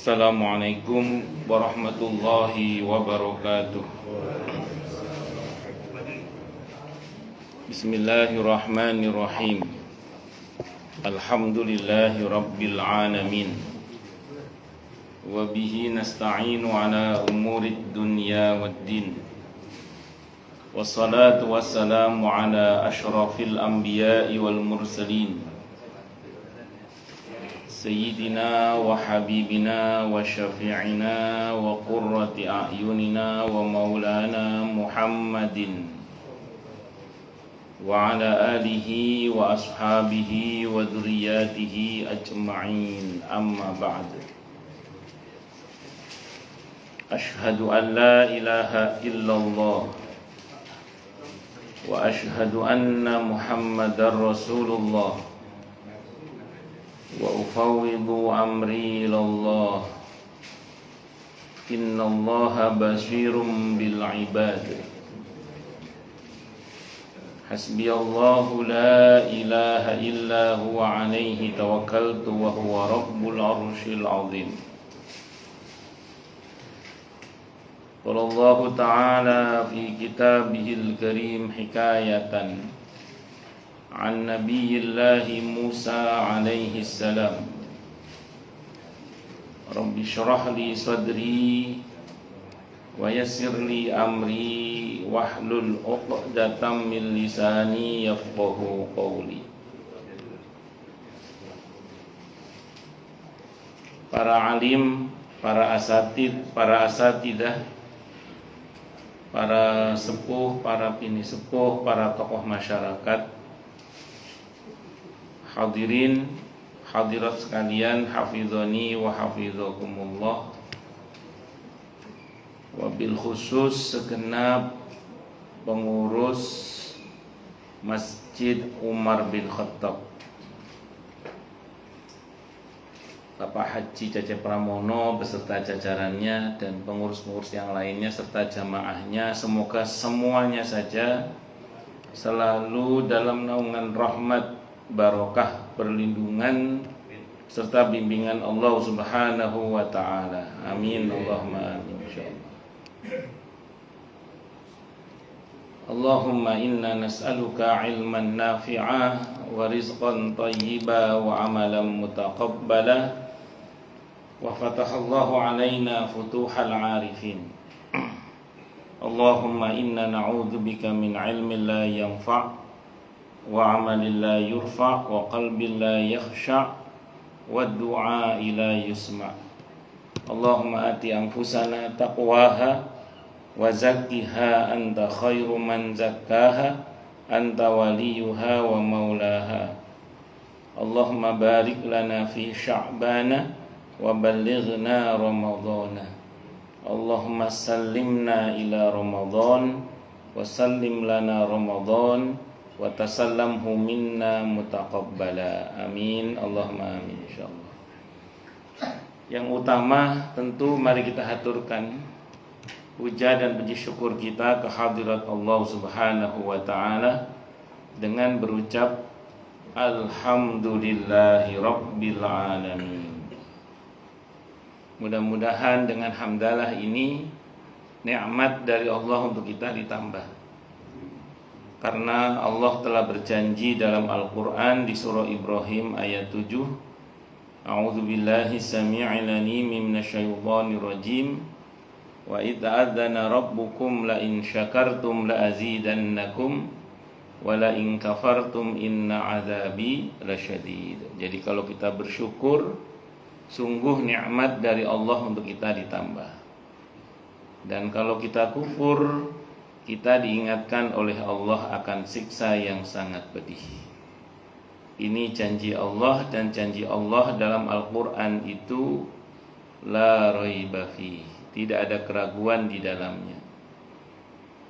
Assalamualaikum warahmatullahi wabarakatuh. Bismillahirrahmanirrahim. Alhamdulillahi rabbil alamin. Wa bihi nasta'inu ala umurid dunya waddin. Wassalatu wassalamu ala ashrafil anbiya'i wal mursalin, Sayyidina wa habibina wa syafi'ina wa qurrati a'yunina wa maulana Muhammadin wa ala alihi wa ashabihi wa dhurriyyatihi ajma'in, amma ba'd. Ashhadu an la ilaha illallah wa ashhadu anna Muhammadar Rasulullah wa ufawwidu amri ilallah. Innallaha basyirum bil ibad. Hasbiyallahu la ilaha illa huwa alaihi tawakkaltu wa huwa rabbul arsyil azim. Qala Allah ta'ala fi kitabihil karim hikayatan an Nabiyillahi Musa alaihi salam. Rabbi syrah li sadri wa yassir li amri wahlul 'uqdatam min lisani yafqahu qawli. Para alim, para asatid, para asatidah, para sepuh, para bini sepuh, para tokoh masyarakat, hadirin, hadirat sekalian, hafizani wa hafizakumullah. Wabil khusus segenap pengurus Masjid Umar bin Khattab, Bapak Haji Cecep Pramono beserta jajarannya dan pengurus-pengurus yang lainnya serta jamaahnya, semoga semuanya saja selalu dalam naungan rahmat, barokah, perlindungan serta bimbingan Allah Subhanahu wa taala. Amin Allahumma amin insyaallah. Allahumma inna nas'aluka ilman nafi'a wa rizqan thayyiba wa amalan mutaqabbala wa fatahallahu alaina futuhal arifin. Allahumma inna na'udzubika min ilmin la yanfa' wa amalin la yurfa' wa qalbin la yakhsha' wa du'a la yusma'. Allahumma ati anfusana taqwaha wa zakkiha anta khairu man zakkaha anta waliyuha wa maulaha. Allahumma barik lana fi sya'bana wa ballighna ramadhana. Allahumma sallimna ila ramadhan wa sallim lana ramadhan wa tasallamhu minna mutaqabbala. Amin Allahumma amin insyaallah. Yang utama tentu mari kita haturkan puja dan puji syukur kita ke hadirat Allah Subhanahu wa taala dengan berucap alhamdulillahi rabbil alamin. Mudah-mudahan dengan hamdalah ini nikmat dari Allah untuk kita ditambah. Karena Allah telah berjanji dalam Al-Qur'an di surah Ibrahim ayat 7, A'udzubillahi samii'il 'aliim minasyaitonir rajim. Wa idza adzana rabbukum la in syakartum la azidannakum wa la in kafartum inna adzabi lasyadid. Jadi kalau kita bersyukur, sungguh nikmat dari Allah untuk kita ditambah. Dan kalau kita kufur, kita diingatkan oleh Allah akan siksa yang sangat pedih. Ini janji Allah, dan janji Allah dalam Al-Qur'an itu la raiba fihi, tidak ada keraguan di dalamnya.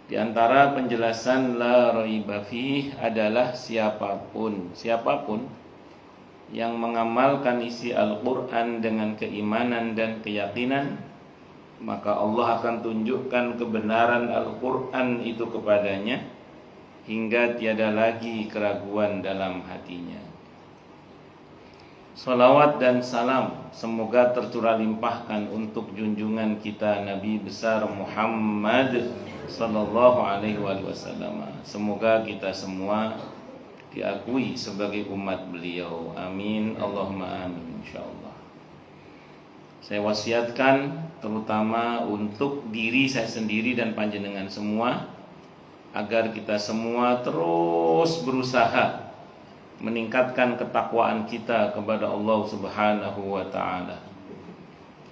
Di antara penjelasan la raiba fihi adalah siapapun yang mengamalkan isi Al-Qur'an dengan keimanan dan keyakinan, maka Allah akan tunjukkan kebenaran Al-Qur'an itu kepadanya hingga tiada lagi keraguan dalam hatinya. Salawat dan salam semoga tercurah limpahkan untuk junjungan kita Nabi besar Muhammad sallallahu alaihi wasallam. Semoga kita semua diakui sebagai umat beliau. Amin, Allahumma amin, insyaallah. Saya wasiatkan terutama untuk diri saya sendiri dan panjenengan semua, agar kita semua terus berusaha meningkatkan ketakwaan kita kepada Allah Subhanahu wa taala.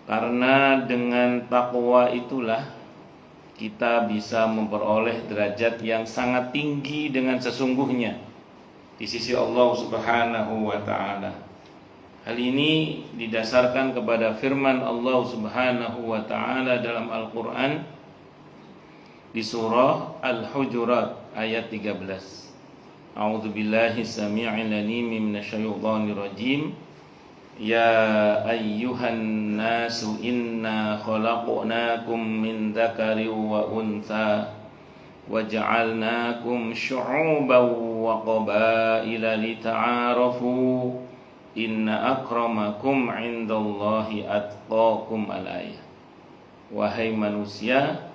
Karena dengan takwa itulah kita bisa memperoleh derajat yang sangat tinggi dengan sesungguhnya di sisi Allah Subhanahu wa taala. Hal ini didasarkan kepada firman Allah Subhanahu wa taala dalam Al-Qur'an di surah Al-Hujurat ayat 13. A'udzu billahi samii'il 'aliim minasyaitonir rajiim. Ya ayyuhan nasu inna khalaqnakum min dzakarin wa untha waja'alnakum syu'uban wa qabaila lita'arafu inna akramakum 'indallahi atqakum al-ayah. Wahai manusia,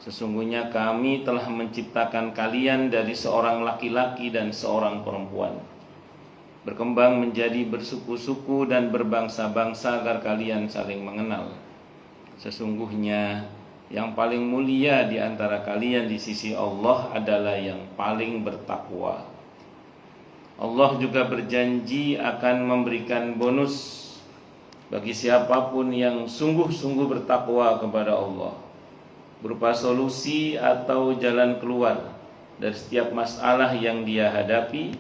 sesungguhnya kami telah menciptakan kalian dari seorang laki-laki dan seorang perempuan, berkembang menjadi bersuku-suku dan berbangsa-bangsa agar kalian saling mengenal. Sesungguhnya yang paling mulia di antara kalian di sisi Allah adalah yang paling bertakwa. Allah juga berjanji akan memberikan bonus bagi siapapun yang sungguh-sungguh bertakwa kepada Allah, berupa solusi atau jalan keluar dari setiap masalah yang dia hadapi,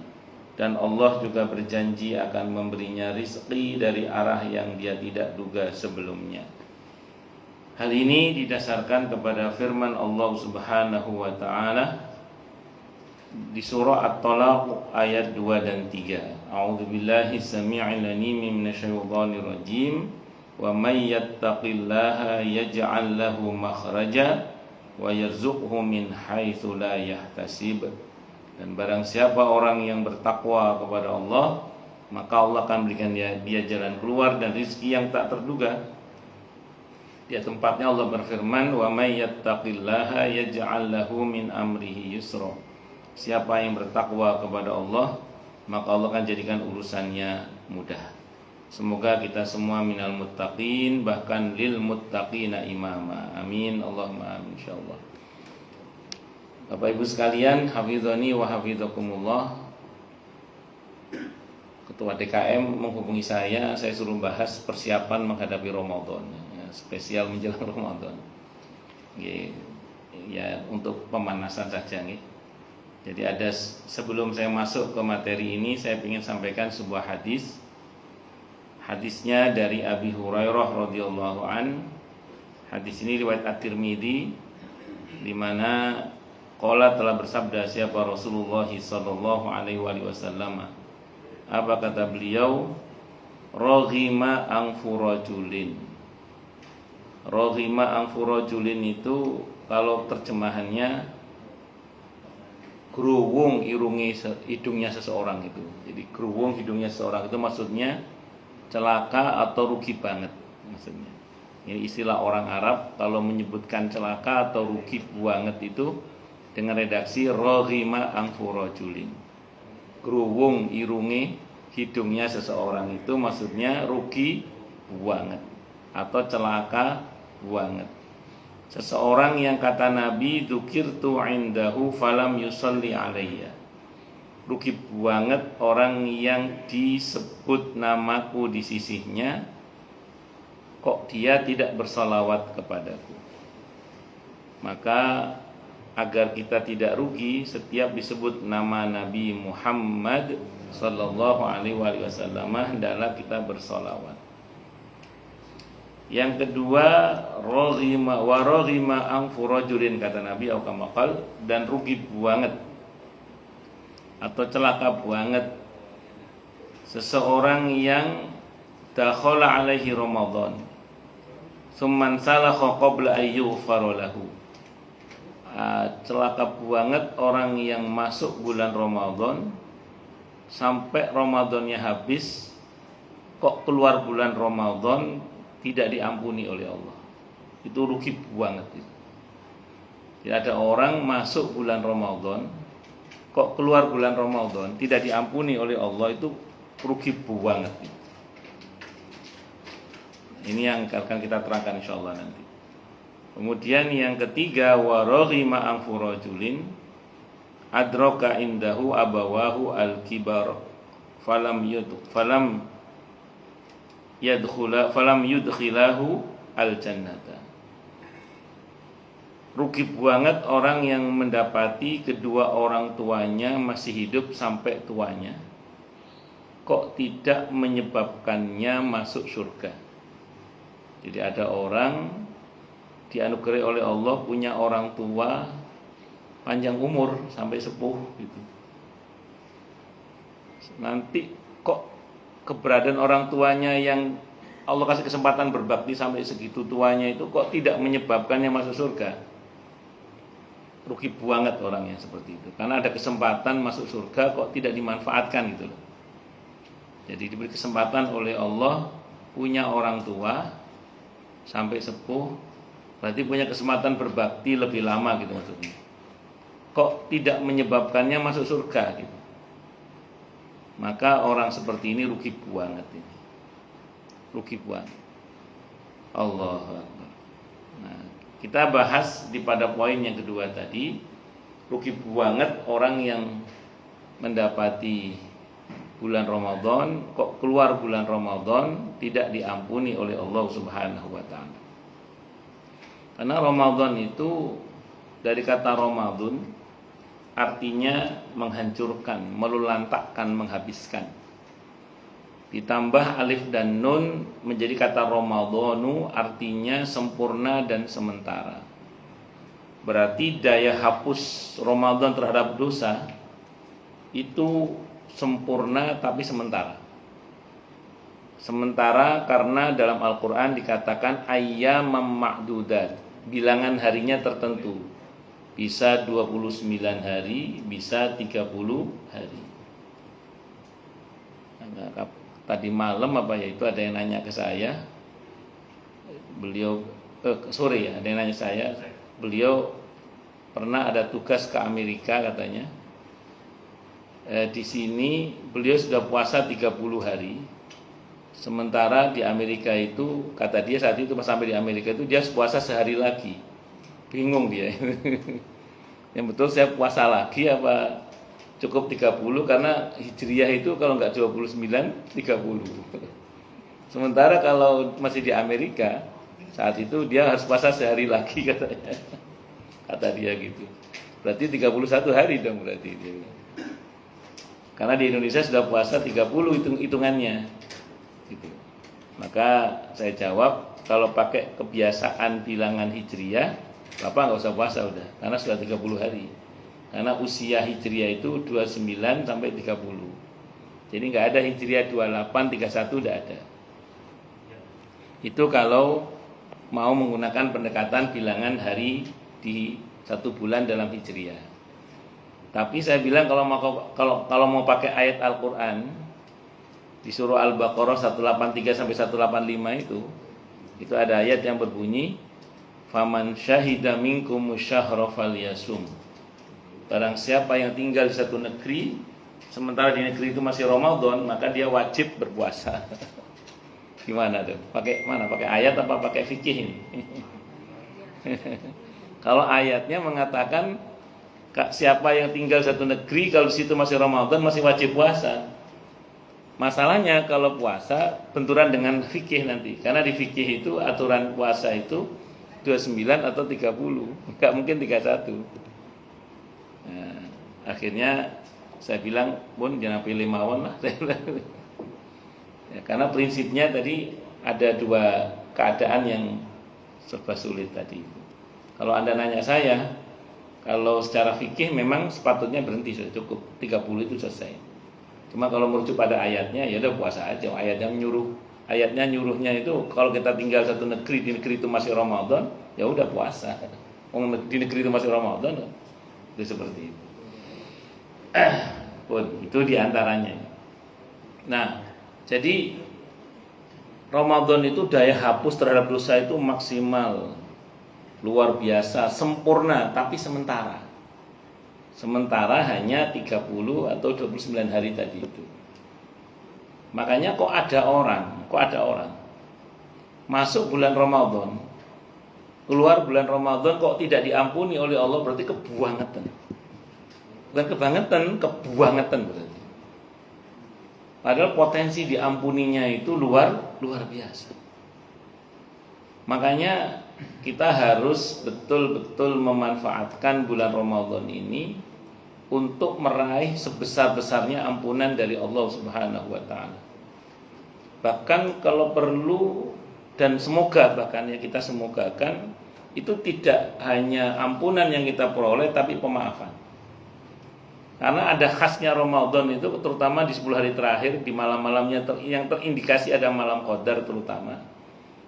dan Allah juga berjanji akan memberinya rizki dari arah yang dia tidak duga sebelumnya. Hal ini didasarkan kepada firman Allah Subhanahu wa taala di surah At-Talaq ayat 2 dan 3. A'udzubillahi samii'il 'aliim minasyaitonir rajiim. Wa may yattaqillaha yaj'al lahu makhraja wa yarzuqhu min haitsu la yahtasib. Dan barang siapa orang yang bertakwa kepada Allah, maka Allah akan berikan dia jalan keluar dan rezeki yang tak terduga. Di tempatnya Allah berfirman, wa may yattaqillaha yaj'al lahu min amrihi yusra. Siapa yang bertakwa kepada Allah, maka Allah akan jadikan urusannya mudah. Semoga kita semua minal muttaqin, bahkan lil muttaqina imama. Amin, Allahumma amin, insyaallah. Bapak Ibu sekalian, hafizani wa hafizakumullah. Ketua DKM menghubungi saya suruh bahas persiapan menghadapi Ramadan, ya, spesial menjelang Ramadan. Ya, untuk pemanasan saja nih. Jadi sebelum saya masuk ke materi ini, saya ingin sampaikan sebuah hadis. Hadisnya dari Abi Hurairah radhiyallahu an. Hadis ini riwayat At-Tirmidzi, di mana qala telah bersabda siapa Rasulullah sallallahu alaihi wasallam. Apa kata beliau? Raghima anfu rajulin. Raghima anfu rajulin itu kalau terjemahannya gruwung hidungnya seseorang itu. Jadi gruwung hidungnya seseorang itu maksudnya celaka atau rugi banget maksudnya. Ini istilah orang Arab kalau menyebutkan celaka atau rugi banget itu dengan redaksi raghima anfu rajulin. Gruwung irunge hidungnya seseorang itu maksudnya rugi banget atau celaka banget. Seseorang yang kata Nabi dzukirtu indahu falam yusalli alayya. Rugi banget orang yang disebut namaku di sisinya, kok dia tidak bersalawat kepadaku. Maka agar kita tidak rugi, setiap disebut nama Nabi Muhammad sallallahu alaihi wasallam hendaklah kita bersalawat. Yang kedua, raghima anfu rajulin, kata Nabi aukamakal, dan rugi banget atau celaka banget seseorang yang dakhala alaihi Ramadan summan salakha qabla ayyughfara lahu. Celaka banget orang yang masuk bulan Ramadan sampai Ramadannya habis kok keluar bulan Ramadan tidak diampuni oleh Allah. Itu rugi banget itu. Tidak ada orang masuk bulan Ramadan kok keluar bulan Ramadan tidak diampuni oleh Allah, itu rugi banget itu. Ini yang akan kita terangkan insyaallah nanti. Kemudian yang ketiga, waraghima anfu rajulin adraka indahu abawahu al-kibar falam yudkhilahu al-jannata. Rugi banget orang yang mendapati kedua orang tuanya masih hidup sampai tuanya, kok tidak menyebabkannya masuk surga. Jadi ada orang dianugerahi oleh Allah punya orang tua panjang umur sampai sepuh gitu. Nanti kok keberadaan orang tuanya yang Allah kasih kesempatan berbakti sampai segitu tuanya itu kok tidak menyebabkannya masuk surga. Rugi banget orang yang seperti itu. Karena ada kesempatan masuk surga kok tidak dimanfaatkan gitu loh. Jadi diberi kesempatan oleh Allah punya orang tua sampai sepuh, berarti punya kesempatan berbakti lebih lama gitu maksudnya. Kok tidak menyebabkannya masuk surga gitu. Maka orang seperti ini rugi banget ini. Rugi banget. Allahu Akbar. Nah, kita bahas pada poin yang kedua tadi, rugi banget orang yang mendapati bulan Ramadan kok keluar bulan Ramadan tidak diampuni oleh Allah Subhanahu wa taala. Karena Ramadan itu dari kata Ramadan artinya menghancurkan, melulantakkan, menghabiskan. Ditambah alif dan nun menjadi kata Ramadhanu, artinya sempurna dan sementara. Berarti daya hapus Ramadan terhadap dosa itu sempurna tapi sementara. Sementara karena dalam Al-Quran dikatakan ayyamam ma'dudat, bilangan harinya tertentu. Bisa 29 hari, bisa 30 hari. Tadi malam apa ya itu ada yang nanya ke saya, beliau sore ya ada yang nanya saya, beliau pernah ada tugas ke Amerika katanya. Di sini beliau sudah puasa 30 hari. Sementara di Amerika itu kata dia saat itu pas sampai di Amerika itu dia puasa sehari lagi. Bingung dia. Yang betul saya puasa lagi apa cukup 30 karena Hijriyah itu kalau nggak 29 30. Sementara kalau masih di Amerika saat itu dia harus puasa sehari lagi katanya. Kata dia gitu. Berarti 31 hari dong berarti dia. Karena di Indonesia sudah puasa 30 hitungannya. Gitu. Maka saya jawab kalau pakai kebiasaan bilangan Hijriyah, Bapak nggak usah puasa udah karena sudah 30 hari. Karena usia Hijriah itu 29 sampai 30. Jadi nggak ada Hijriah 28, 31 tidak ada. Itu kalau mau menggunakan pendekatan bilangan hari di satu bulan dalam Hijriah. Tapi saya bilang kalau mau pakai ayat Al-Qur'an di surah Al-Baqarah 183 sampai 185 itu ada ayat yang berbunyi faman syahida minkum syahra falyasum. Barang siapa yang tinggal di satu negeri sementara di negeri itu masih Ramadan, maka dia wajib berpuasa. Gimana tuh? Pakai mana? Pakai ayat apa pakai fikih ini? Kalau ayatnya mengatakan siapa yang tinggal di satu negeri kalau di situ masih Ramadan masih wajib puasa. Masalahnya kalau puasa benturan dengan fikih nanti. Karena di fikih itu aturan puasa itu 29 atau 30, enggak mungkin 31. Nah, akhirnya saya bilang, "Bun, jangan pilih mawon lah." Ya, karena prinsipnya tadi ada dua keadaan yang serba sulit tadi. Kalau Anda nanya saya, kalau secara fikih memang sepatutnya berhenti sudah cukup 30 itu selesai. Cuma kalau merujuk pada ayatnya ya udah puasa aja. Ayatnya nyuruhnya itu kalau kita tinggal satu negeri, di negeri itu masih Ramadan, ya udah puasa. Di negeri itu masih Ramadan, itu seperti itu. Itu diantaranya. Nah, jadi Ramadan itu daya hapus terhadap dosa itu maksimal, luar biasa, sempurna, tapi sementara. Sementara hanya 30 atau 29 hari tadi itu. Makanya kok ada orang masuk bulan Ramadan, keluar bulan Ramadan kok tidak diampuni oleh Allah, berarti kebangetan. Bukan kebangetan, kebangetan berarti. Padahal potensi diampuninya itu luar biasa. Makanya kita harus betul-betul memanfaatkan bulan Ramadan ini untuk meraih sebesar-besarnya ampunan dari Allah Subhanahu wa taala. Bahkan kalau perlu dan semoga, bahkan ya kita semogakan itu tidak hanya ampunan yang kita peroleh, tapi pemaafan. Karena ada khasnya Ramadan itu, terutama di 10 hari terakhir, di malam-malamnya yang terindikasi ada malam qadar terutama.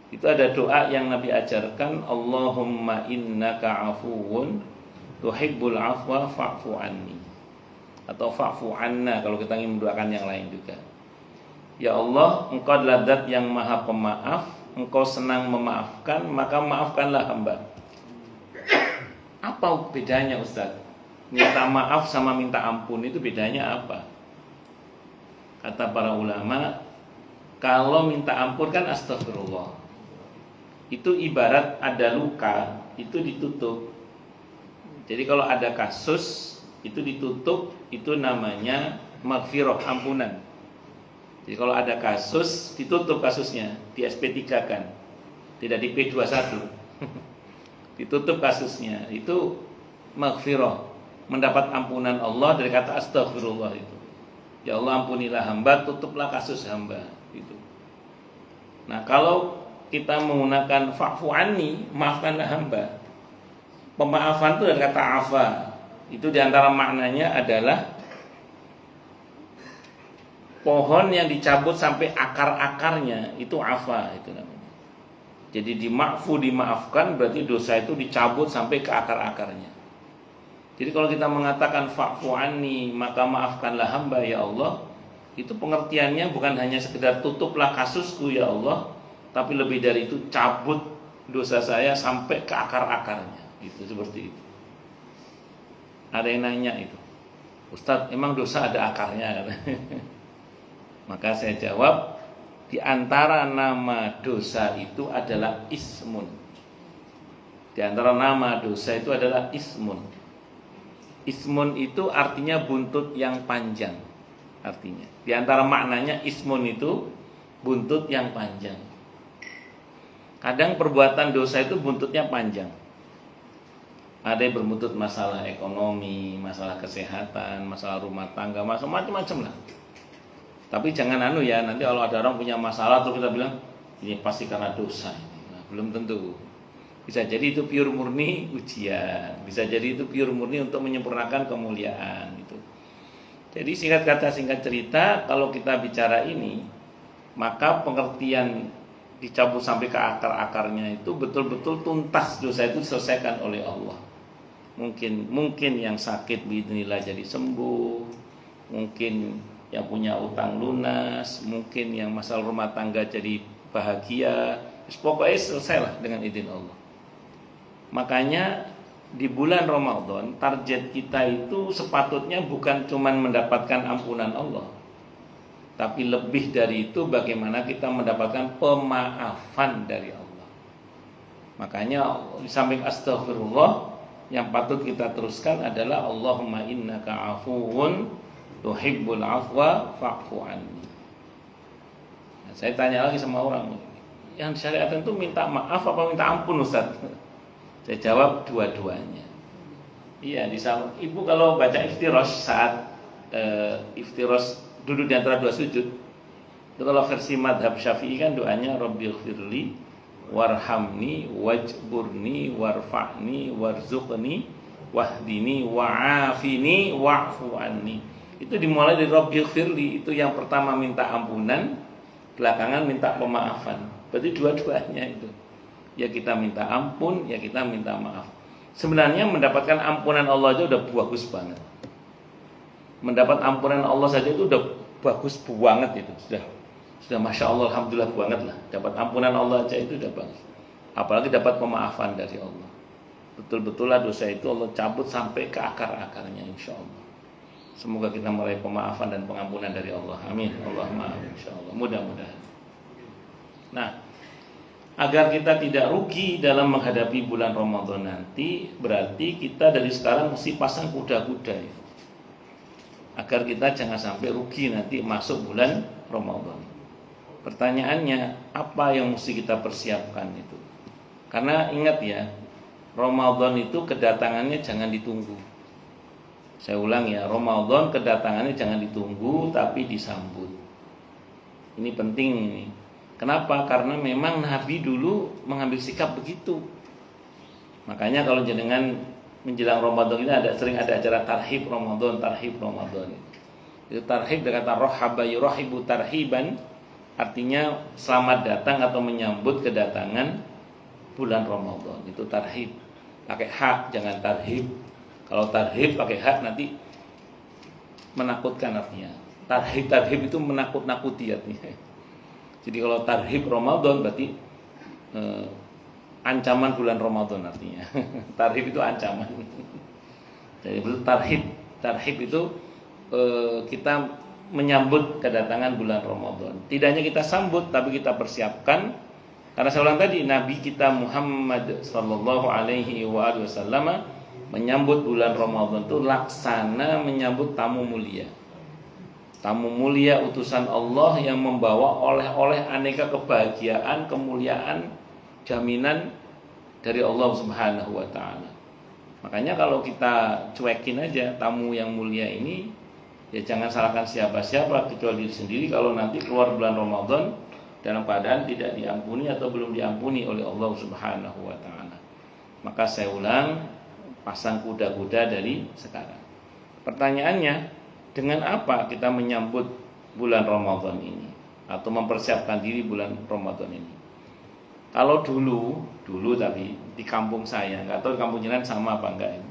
Itu ada doa yang Nabi ajarkan, Allahumma innaka afuwun tuhibbul afwa fa'fu anni. Atau fa'fu anna kalau kita ingin mendoakan yang lain juga. Ya Allah, Engkau adalah Zat yang Maha Pemaaf, Engkau senang memaafkan, maka maafkanlah hamba. Apa bedanya Ustaz? Minta maaf sama minta ampun itu bedanya apa? Kata para ulama, kalau minta ampun kan astagfirullah. Itu ibarat ada luka, itu ditutup. Jadi kalau ada kasus, itu ditutup, itu namanya maghfirah, ampunan. Jadi kalau ada kasus, ditutup kasusnya, di SP3 kan, tidak di P21. Ditutup kasusnya, itu maghfirah, mendapat ampunan Allah dari kata astagfirullah itu. Ya Allah, ampunilah hamba, tutuplah kasus hamba itu. Nah, kalau kita menggunakan fa'fu anni, maafkanlah hamba. Pemaafan itu dari kata afa. Itu diantara maknanya adalah pohon yang dicabut sampai akar-akarnya, itu afa itu namanya. Jadi dimaafkan berarti dosa itu dicabut sampai ke akar-akarnya. Jadi kalau kita mengatakan fa'fu anni, maka maafkanlah hamba ya Allah, itu pengertiannya bukan hanya sekedar tutuplah kasusku ya Allah, tapi lebih dari itu cabut dosa saya sampai ke akar-akarnya. Itu seperti itu. Ada yang nanya itu, Ustadz, emang dosa ada akarnya? Maka saya jawab, di antara nama dosa itu adalah ismun. Di antara nama dosa itu adalah ismun. Ismun itu artinya buntut yang panjang. Artinya, di antara maknanya ismun itu buntut yang panjang. Kadang perbuatan dosa itu buntutnya panjang. Ada yang berbuntut masalah ekonomi, masalah kesehatan, masalah rumah tangga, masalah macam-macam lah. Tapi jangan ya, nanti kalau ada orang punya masalah terus kita bilang ini pasti karena dosa. Nah, belum tentu. Bisa jadi itu pure murni ujian, bisa jadi itu pure murni untuk menyempurnakan kemuliaan itu. Jadi singkat kata singkat cerita, kalau kita bicara ini, maka pengertian dicabut sampai ke akar-akarnya itu betul-betul tuntas dosa itu diselesaikan oleh Allah. Mungkin yang sakit biidznillah jadi sembuh, mungkin yang punya utang lunas, mungkin yang masalah rumah tangga jadi bahagia. Pokoknya selesailah dengan izin Allah. Makanya di bulan Ramadan target kita itu sepatutnya bukan cuma mendapatkan ampunan Allah, tapi lebih dari itu bagaimana kita mendapatkan pemaafan dari Allah. Makanya di samping astagfirullah, yang patut kita teruskan adalah Allahumma innaka afuwun tuhibbul afwa fa'fu anni. Nah, saya tanya lagi sama orang, yang syariatkan itu minta maaf apa minta ampun Ustaz? Saya jawab dua-duanya. Iya, ibu kalau baca iftirosh saat iftirosh duduk di antara dua sujud, itu kalau versi madhab syafi'i kan doanya Rabbighfirli warhamni wajburni warfa'ni warzuqni wahdini wa'afini wa'fu anni. Itu dimulai dari Rabbighfirli, itu yang pertama minta ampunan, belakangan minta pemaafan. Berarti dua-duanya itu. Ya kita minta ampun, ya kita minta maaf. Sebenarnya mendapatkan ampunan Allah aja udah bagus banget. Mendapat ampunan Allah saja itu udah bagus banget itu, sudah sudah masya Allah, alhamdulillah banget lah. Dapat ampunan Allah aja itu udah bagus. Apalagi dapat pemaafan dari Allah. Betul-betullah dosa itu Allah cabut sampai ke akar-akarnya, insya Allah. Semoga kita meraih pemaafan dan pengampunan dari Allah. Amin. Allahumma amin. Insya Allah. Mudah-mudahan. Nah, agar kita tidak rugi dalam menghadapi bulan Ramadan nanti, berarti kita dari sekarang mesti pasang kuda-kuda ya. Agar kita jangan sampai rugi nanti masuk bulan Ramadan. Pertanyaannya, apa yang mesti kita persiapkan itu? Karena ingat ya, Ramadan itu kedatangannya jangan ditunggu. Saya ulang ya, Ramadan kedatangannya jangan ditunggu tapi disambut. Ini penting ini. Kenapa? Karena memang Nabi dulu mengambil sikap begitu. Makanya kalau jenengan menjelang Ramadan ini sering ada acara tarhib Ramadan. Itu tarhib dari kata rohaba yurahibu tarhiban, artinya selamat datang atau menyambut kedatangan bulan Ramadan. Itu tarhib. Pakai hak, jangan tarhib. Kalau tarhib pakai hak nanti menakutkan artinya. Tarhib itu menakut-nakuti artinya. Jadi kalau tarhib Ramadan berarti ancaman bulan Ramadan artinya. Tarhib itu ancaman. Jadi itu tarhib itu kita menyambut kedatangan bulan Ramadan. Tidak hanya kita sambut tapi kita persiapkan. Karena saya ulang tadi, Nabi kita Muhammad sallallahu alaihi wasallam menyambut bulan Ramadan itu laksana menyambut tamu mulia. Tamu mulia utusan Allah yang membawa oleh-oleh aneka kebahagiaan, kemuliaan, jaminan dari Allah Subhanahu wa taala. Makanya kalau kita cuekin aja tamu yang mulia ini, ya jangan salahkan siapa-siapa kecuali diri sendiri kalau nanti keluar bulan Ramadan dalam keadaan tidak diampuni atau belum diampuni oleh Allah Subhanahu wa taala. Maka saya ulang, pasang kuda-kuda dari sekarang. Pertanyaannya, dengan apa kita menyambut bulan Ramadan ini atau mempersiapkan diri bulan Ramadan ini? Kalau dulu tapi di kampung saya, nggak tahu di kampung jenengan sama apa enggak ini.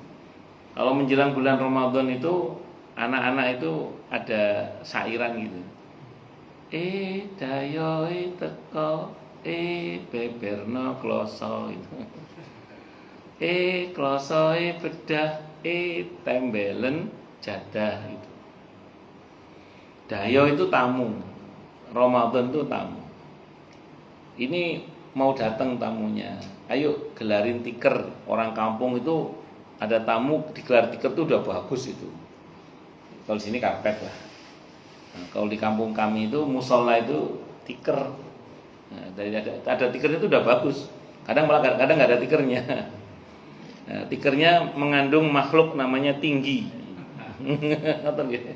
Kalau menjelang bulan Ramadan itu anak-anak itu ada syairan gitu. Dayo teko beberno kloso itu. Klosoe bedah tembelen jadah itu. Dayo itu tamu, Ramadan itu tamu. Ini mau datang tamunya, ayo gelarin tiker. Orang kampung itu ada tamu digelar tiker itu udah bagus itu. Kalau sini karpet lah. Nah, kalau di kampung kami itu musola itu tiker. Nah, ada tikernya itu udah bagus. Kadang nggak ada tikernya. Nah, tikernya mengandung makhluk namanya tinggi. Nonton gitu.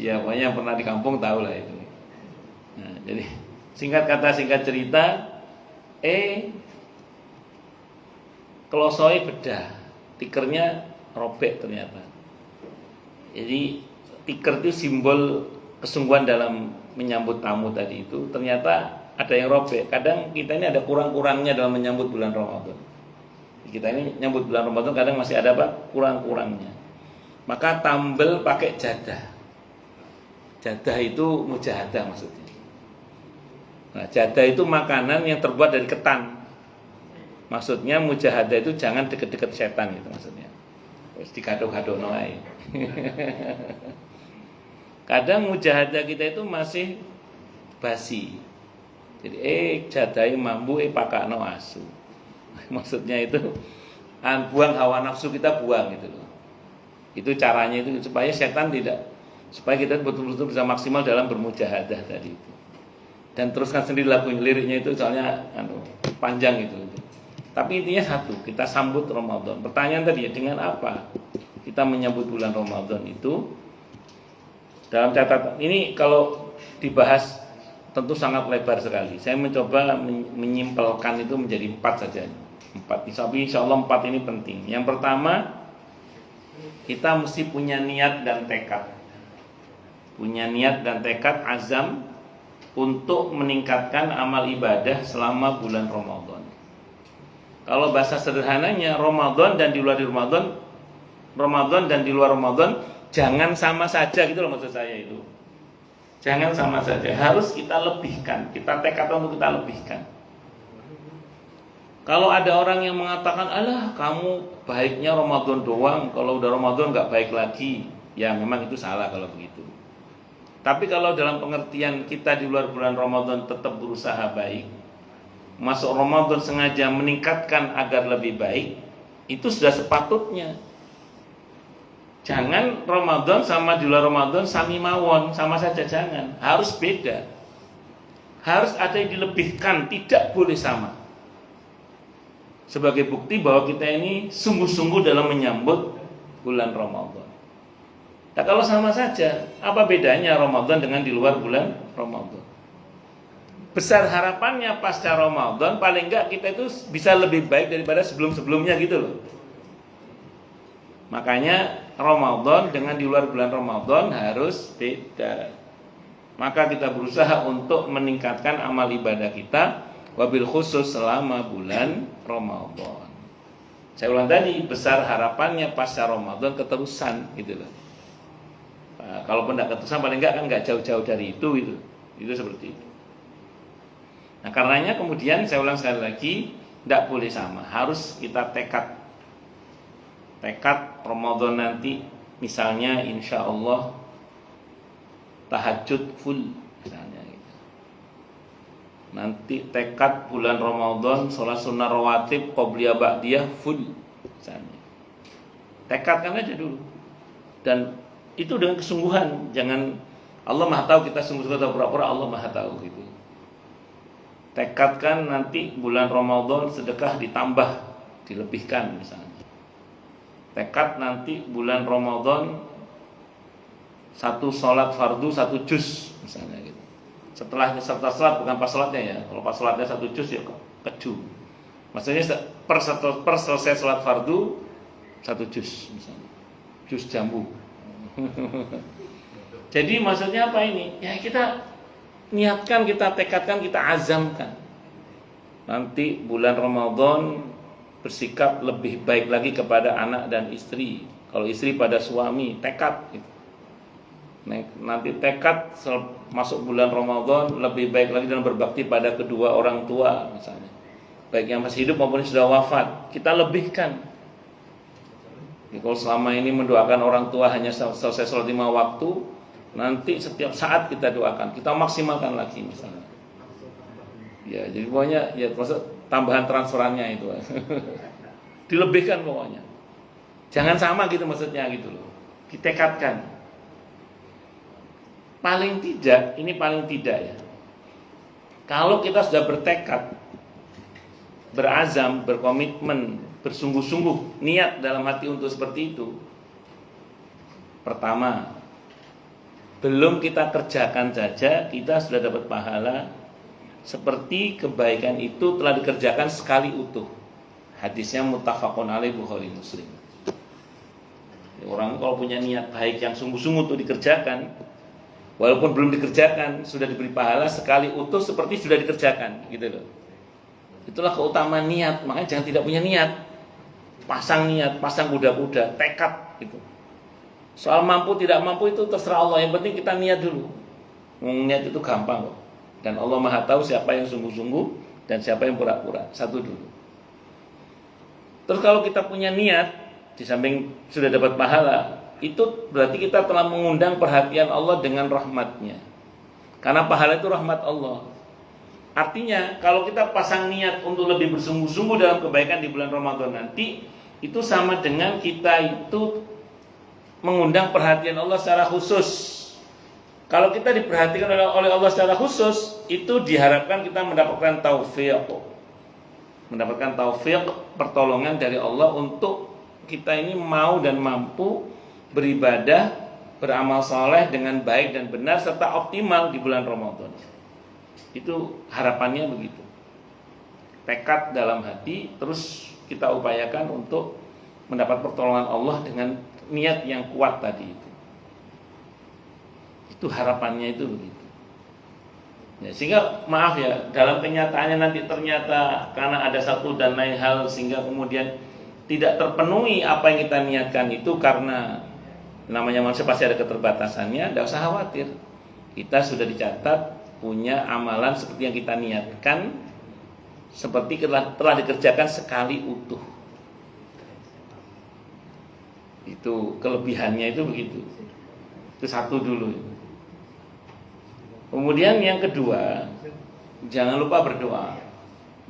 Ya pokoknya yang pernah di kampung tahu lah itu. Nah, jadi singkat kata singkat cerita, kelosoi bedah, tikernya robek ternyata. Jadi tiker itu simbol kesungguhan dalam menyambut tamu tadi itu. Ternyata ada yang robek. Kadang kita ini ada kurang-kurangnya dalam menyambut bulan Ramadan. Kita ini nyambut bulan Ramadan kadang masih ada apa? Kurang-kurangnya. Maka tambel pakai jadah. Jadah itu mujahadah maksudnya. Nah, jadah itu makanan yang terbuat dari ketan. Maksudnya mujahadah itu jangan deket-deket setan gitu maksudnya. Terus dikado-kadono ae. Kadang mujahadah kita itu masih basi. Jadi jadai mambu pakakno asu. Maksudnya itu buang hawa nafsu kita buang gitu loh. Itu caranya itu supaya setan supaya kita betul-betul bisa maksimal dalam bermujahadah tadi itu. Dan teruskan sendiri lagu liriknya itu soalnya panjang itu. Tapi intinya satu, kita sambut Ramadan. Pertanyaan tadi ya, dengan apa kita menyambut bulan Ramadan itu? Dalam catatan ini kalau dibahas tentu sangat lebar sekali. Saya mencoba menyimpelkan itu menjadi 4 saja. 4. Insya Allah 4 ini penting. Yang pertama, kita mesti punya niat dan tekad. Punya niat dan tekad azam untuk meningkatkan amal ibadah selama bulan Ramadan. Kalau bahasa sederhananya, Ramadan dan di luar Ramadan, Ramadan dan di luar Ramadan jangan sama saja gitu loh maksud saya itu. Jangan sama saja, harus kita lebihkan. Kita tekadkan untuk kita lebihkan. Kalau ada orang yang mengatakan, alah kamu baiknya Ramadan doang, kalau udah Ramadan gak baik lagi, ya memang itu salah kalau begitu. Tapi kalau dalam pengertian kita di luar bulan Ramadan tetap berusaha baik, masuk Ramadan sengaja meningkatkan agar lebih baik, itu sudah sepatutnya. Jangan Ramadan sama di luar Ramadan sami mawon, sama saja jangan. Harus beda. Harus ada yang dilebihkan, tidak boleh sama. Sebagai bukti bahwa kita ini sungguh-sungguh dalam menyambut bulan Ramadan. Nah, kalau sama saja, apa bedanya Ramadan dengan di luar bulan Ramadan? Besar harapannya pasca Ramadan, paling enggak kita itu bisa lebih baik daripada sebelum-sebelumnya gitu loh. Makanya Ramadan dengan di luar bulan Ramadan harus beda. Maka kita berusaha untuk meningkatkan amal ibadah kita, wabil khusus selama bulan Ramadan. Saya ulang tadi, besar harapannya pasca Ramadan keterusan gitu loh. Nah, kalaupun tidak keterusan paling enggak kan enggak jauh-jauh dari itu. Itu seperti itu. Nah karenanya kemudian saya ulang sekali lagi, tidak boleh sama, harus kita tekad Ramadan nanti, misalnya insya Allah tahajud full misalnya gitu. Nanti tekad bulan Ramadan sholat sunnah rawatib qobliyah ba'diyah full misalnya. Tekadkan aja dulu, dan itu dengan kesungguhan. Jangan Allah maha tahu kita sungguh-sungguh atau pura-pura Allah maha tahu gitu. Tekadkan nanti bulan Ramadan sedekah ditambah, dilebihkan misalnya. Tekad nanti bulan Ramadan satu sholat fardu satu juz misalnya gitu. Setelah sholat, bukan pas sholatnya ya. Kalau pas sholatnya satu juz ya keju. Maksudnya per selesai sholat fardu satu juz misalnya. Juz jambu. Jadi maksudnya apa ini? Ya kita niatkan, kita tekadkan, kita azamkan. Nanti bulan Ramadan bersikap lebih baik lagi kepada anak dan istri. Kalau istri pada suami, tekad gitu. Nanti tekad masuk bulan Ramadan lebih baik lagi dan berbakti pada kedua orang tua misalnya, baik yang masih hidup maupun yang sudah wafat. Kita lebihkan. Kalau selama ini mendoakan orang tua hanya selesai sholat 5 waktu, nanti setiap saat kita doakan, kita maksimalkan lagi misalnya. Ya, jadi pokoknya ya maksud tambahan transferannya itu dilebihkan pokoknya. Jangan sama gitu maksudnya gitu loh. Ditekadkan. Paling tidak, ini paling tidak ya. Kalau kita sudah bertekad, berazam, berkomitmen, bersungguh-sungguh niat dalam hati untuk seperti itu. Pertama, belum kita kerjakan saja kita sudah dapat pahala seperti kebaikan itu telah dikerjakan sekali utuh. Hadisnya muttafaqun alaih Bukhari Muslim. Orang kalau punya niat baik yang sungguh-sungguh itu dikerjakan, walaupun belum dikerjakan sudah diberi pahala sekali utuh seperti sudah dikerjakan gitu loh. Itulah keutamaan niat. Makanya jangan tidak punya niat. Pasang niat, pasang kuda-kuda, tekad gitu. Soal mampu tidak mampu itu terserah Allah. Yang penting kita niat dulu. Niat itu gampang kok. Dan Allah maha tahu siapa yang sungguh-sungguh dan siapa yang pura-pura. Satu dulu. Terus kalau kita punya niat, di samping sudah dapat pahala, itu berarti kita telah mengundang perhatian Allah dengan rahmatnya. Karena pahala itu rahmat Allah. Artinya kalau kita pasang niat untuk lebih bersungguh-sungguh dalam kebaikan di bulan Ramadan nanti, itu sama dengan kita itu mengundang perhatian Allah secara khusus. Kalau kita diperhatikan oleh Allah secara khusus, itu diharapkan kita mendapatkan taufik. Mendapatkan taufik, pertolongan dari Allah untuk kita ini mau dan mampu beribadah, beramal soleh dengan baik dan benar serta optimal di bulan Ramadan. Itu harapannya begitu. Tekad dalam hati, terus kita upayakan untuk mendapat pertolongan Allah dengan niat yang kuat tadi itu. Itu harapannya itu begitu. Ya, sehingga maaf ya, dalam kenyataannya nanti ternyata karena ada satu dan lain hal sehingga kemudian tidak terpenuhi apa yang kita niatkan itu, karena namanya manusia pasti ada keterbatasannya, tidak usah khawatir. Kita sudah dicatat punya amalan seperti yang kita niatkan, seperti telah dikerjakan sekali utuh. Itu kelebihannya itu begitu. Itu satu dulu. Kemudian yang kedua, jangan lupa berdoa.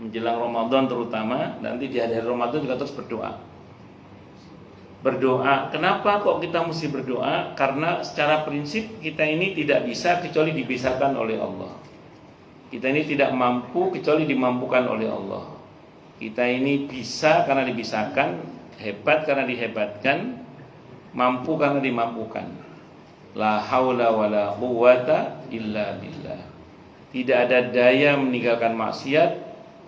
Menjelang Ramadan terutama, nanti di hari Ramadan juga terus berdoa. Berdoa, kenapa kok kita mesti berdoa? Karena secara prinsip kita ini tidak bisa kecuali dibisarkan oleh Allah. Kita ini tidak mampu kecuali dimampukan oleh Allah. Kita ini bisa karena dibisarkan, hebat karena dihebatkan, mampu karena dimampukan. La haula wala quwwata illa billah. Tidak ada daya meninggalkan maksiat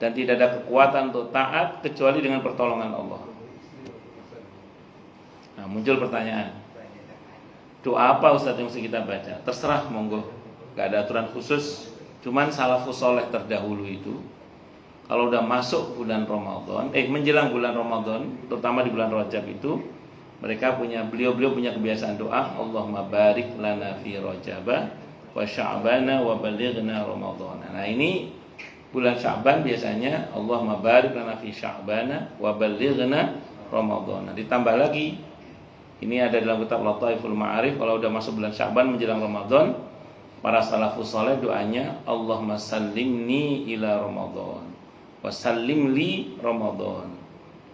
dan tidak ada kekuatan untuk taat kecuali dengan pertolongan Allah. Nah, muncul pertanyaan, doa apa Ustaz yang mesti kita baca? Terserah, monggo. Gak ada aturan khusus. Cuman salafus soleh terdahulu itu, kalau udah masuk bulan Ramadan, menjelang bulan Ramadan, terutama di bulan Rajab itu, beliau punya kebiasaan doa, Allahumma barik lana fi Rajabah wa Sya'bana wa balighna Ramadan. Nah, ini bulan Sya'ban biasanya Allahumma barik lana fi Sya'bana wa balighna Ramadan. Nah, ditambah lagi, ini ada dalam kitab Lataiful Ma'arif, kalau udah masuk bulan Sya'ban menjelang Ramadan, para salafus saleh doanya Allahumma sallimni ila Ramadan wa sallim li Ramadan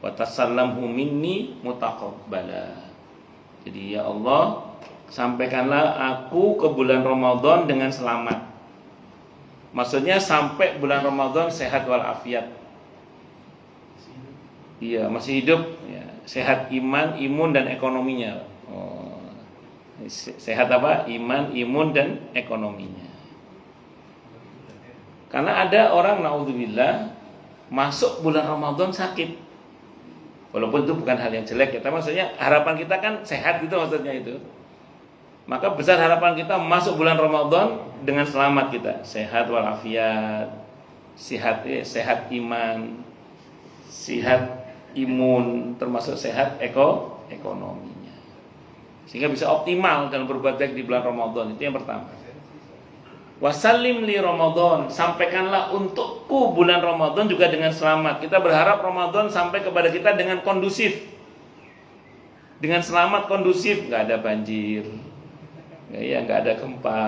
wa tasallamhu minni mutaqabbala. Jadi ya Allah, sampaikanlah aku ke bulan Ramadan dengan selamat. Maksudnya sampai bulan Ramadan sehat walafiat. Iya, masih hidup ya. Sehat iman, imun dan ekonominya. Sehat apa? Iman, imun dan ekonominya. Karena ada orang naudzubillah masuk bulan Ramadan sakit. Walaupun itu bukan hal yang jelek ya, tapi maksudnya harapan kita kan sehat gitu maksudnya itu. Maka besar harapan kita masuk bulan Ramadan dengan selamat kita, sehat walafiat, sehat iman, sehat imun, termasuk sehat ekonominya. Sehingga bisa optimal dalam berbuat baik di bulan Ramadan. Itu yang pertama. Wasallim li Ramadan, sampaikanlah untukku bulan Ramadan juga dengan selamat. Kita berharap Ramadan sampai kepada kita dengan kondusif, dengan selamat kondusif, nggak ada banjir, nggak ada gempa,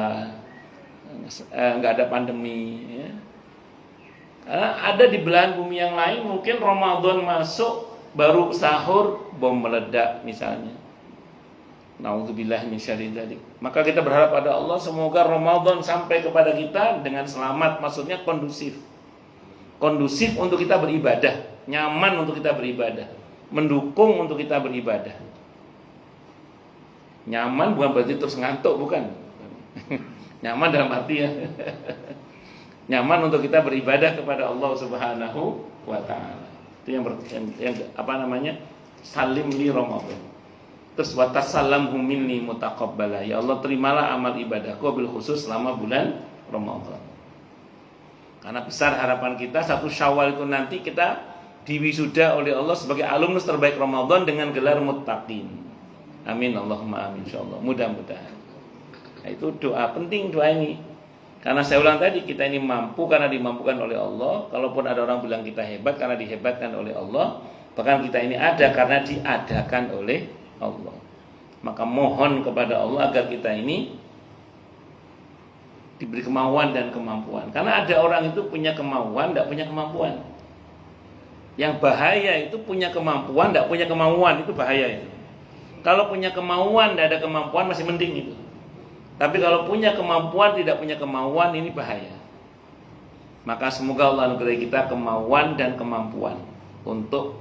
nggak ada pandemi. Ya. Karena ada di belahan bumi yang lain mungkin Ramadan masuk baru sahur bom meledak misalnya. Nauzubillah min syarri dzalik. Maka kita berharap pada Allah semoga Ramadan sampai kepada kita dengan selamat, maksudnya kondusif. Kondusif untuk kita beribadah, nyaman untuk kita beribadah, mendukung untuk kita beribadah. Nyaman bukan berarti terus ngantuk, bukan. Nyaman dalam arti ya. Nyaman untuk kita beribadah kepada Allah Subhanahu wa taala. Itu yang apa namanya? Salim li Ramadan. Terus wa tasallamhu minni mutaqabbala. Ya Allah, terimalah amal ibadahku bil khusus selama bulan Ramadan. Karena besar harapan kita satu Syawal itu nanti kita diwisuda oleh Allah sebagai alumnus terbaik Ramadan dengan gelar muttaqin. Amin Allahumma amin insyaallah. Mudah-mudahan. Nah, itu doa penting, doa ini. Karena saya ulang tadi, kita ini mampu karena dimampukan oleh Allah. Kalaupun ada orang bilang kita hebat karena dihebatkan oleh Allah, bahkan kita ini ada karena diadakan oleh Allah. Maka mohon kepada Allah agar kita ini diberi kemauan dan kemampuan. Karena ada orang itu punya kemauan, tidak punya kemampuan. Yang bahaya itu punya kemampuan, tidak punya kemauan, itu bahaya itu. Kalau punya kemauan, tidak ada kemampuan, masih mending itu. Tapi kalau punya kemampuan, tidak punya kemauan, ini bahaya. Maka semoga Allah anugerai kita kemauan dan kemampuan untuk